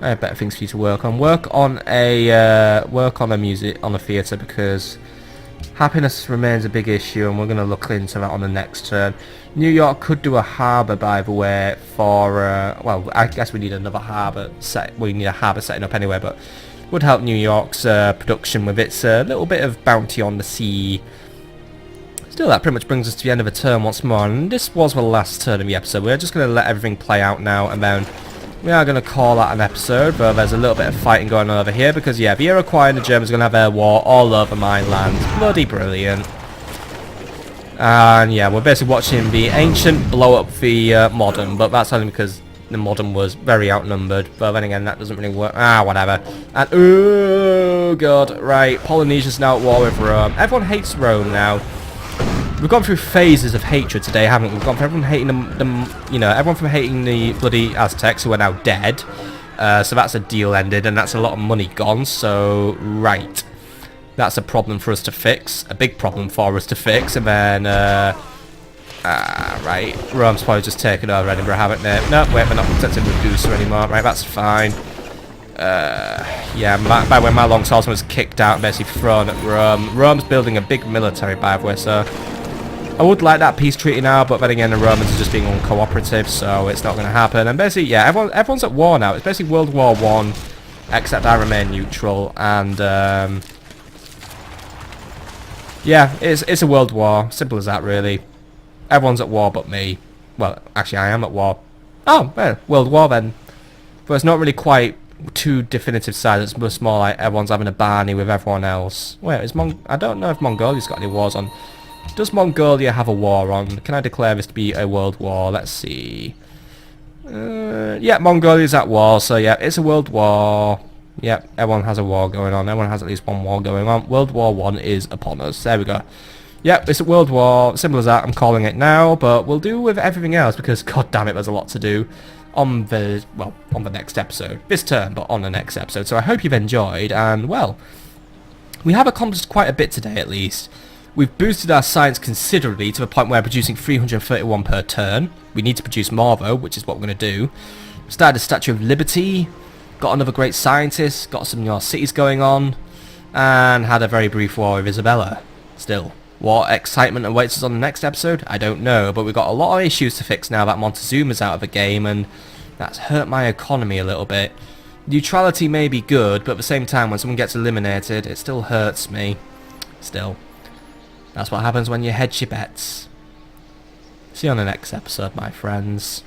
Speaker 1: I have better things for you to work on. Work on a theatre, because happiness remains a big issue, and we're going to look into that on the next turn. New York could do a harbour, by the way, for, well, I guess we need another harbour set. We need a harbour setting up anyway, but would help New York's production with its little bit of bounty on the sea. Still, that pretty much brings us to the end of the turn once more, and this was the last turn of the episode. We're just going to let everything play out now, and then we are going to call that an episode, but there's a little bit of fighting going on over here, because yeah, the Iroquois and the Germans are going to have their war all over my land. Bloody brilliant. And yeah, we're basically watching the ancient blow up the modern, but that's only because the modern was very outnumbered. But then again, that doesn't really work. Ah, whatever. And oh god, right, Polynesia's now at war with Rome. Everyone hates Rome now. We've gone through phases of hatred today, haven't we? We've gone from everyone hating everyone from hating the bloody Aztecs, who are now dead. So that's a deal ended, and that's a lot of money gone. So right, that's a problem for us to fix, a big problem for us to fix, and then right, Rome's probably just taken over Edinburgh, haven't they? No, wait, we're not protecting Medusa anymore. Right, that's fine. Yeah, by the way, my long swordsman was kicked out and basically thrown at Rome. Rome's building a big military, by the way, so I would like that peace treaty now, but then again, the Romans are just being uncooperative, so it's not going to happen. And basically, yeah, everyone's at war now. It's basically World War I, except I remain neutral, and yeah, it's a world war. Simple as that, really. Everyone's at war but me. Well, actually, I am at war. Oh, well, World War then. But it's not really quite two definitive sides. It's much more like everyone's having a barney with everyone else. Wait, I don't know if Mongolia's got any wars on. Does Mongolia have a war on? Can I declare this to be a world war? Let's see. Yeah, Mongolia's at war, so yeah, it's a world war. Yep, everyone has a war going on. Everyone has at least one war going on. World War I is upon us. There we go. Yep, it's a world war. Simple as that. I'm calling it now, but we'll do with everything else, because god damn it, there's a lot to do on the next episode. This turn, but on the next episode. So I hope you've enjoyed, and well, we have accomplished quite a bit today at least. We've boosted our science considerably to the point where we're producing 331 per turn. We need to produce more though, which is what we're going to do. Started a Statue of Liberty, got another great scientist, got some more cities going on, and had a very brief war with Isabella. Still, what excitement awaits us on the next episode? I don't know, but we've got a lot of issues to fix now that Montezuma's out of the game, and that's hurt my economy a little bit. Neutrality may be good, but at the same time, when someone gets eliminated, it still hurts me. Still. That's what happens when you hedge your bets. See you on the next episode, my friends.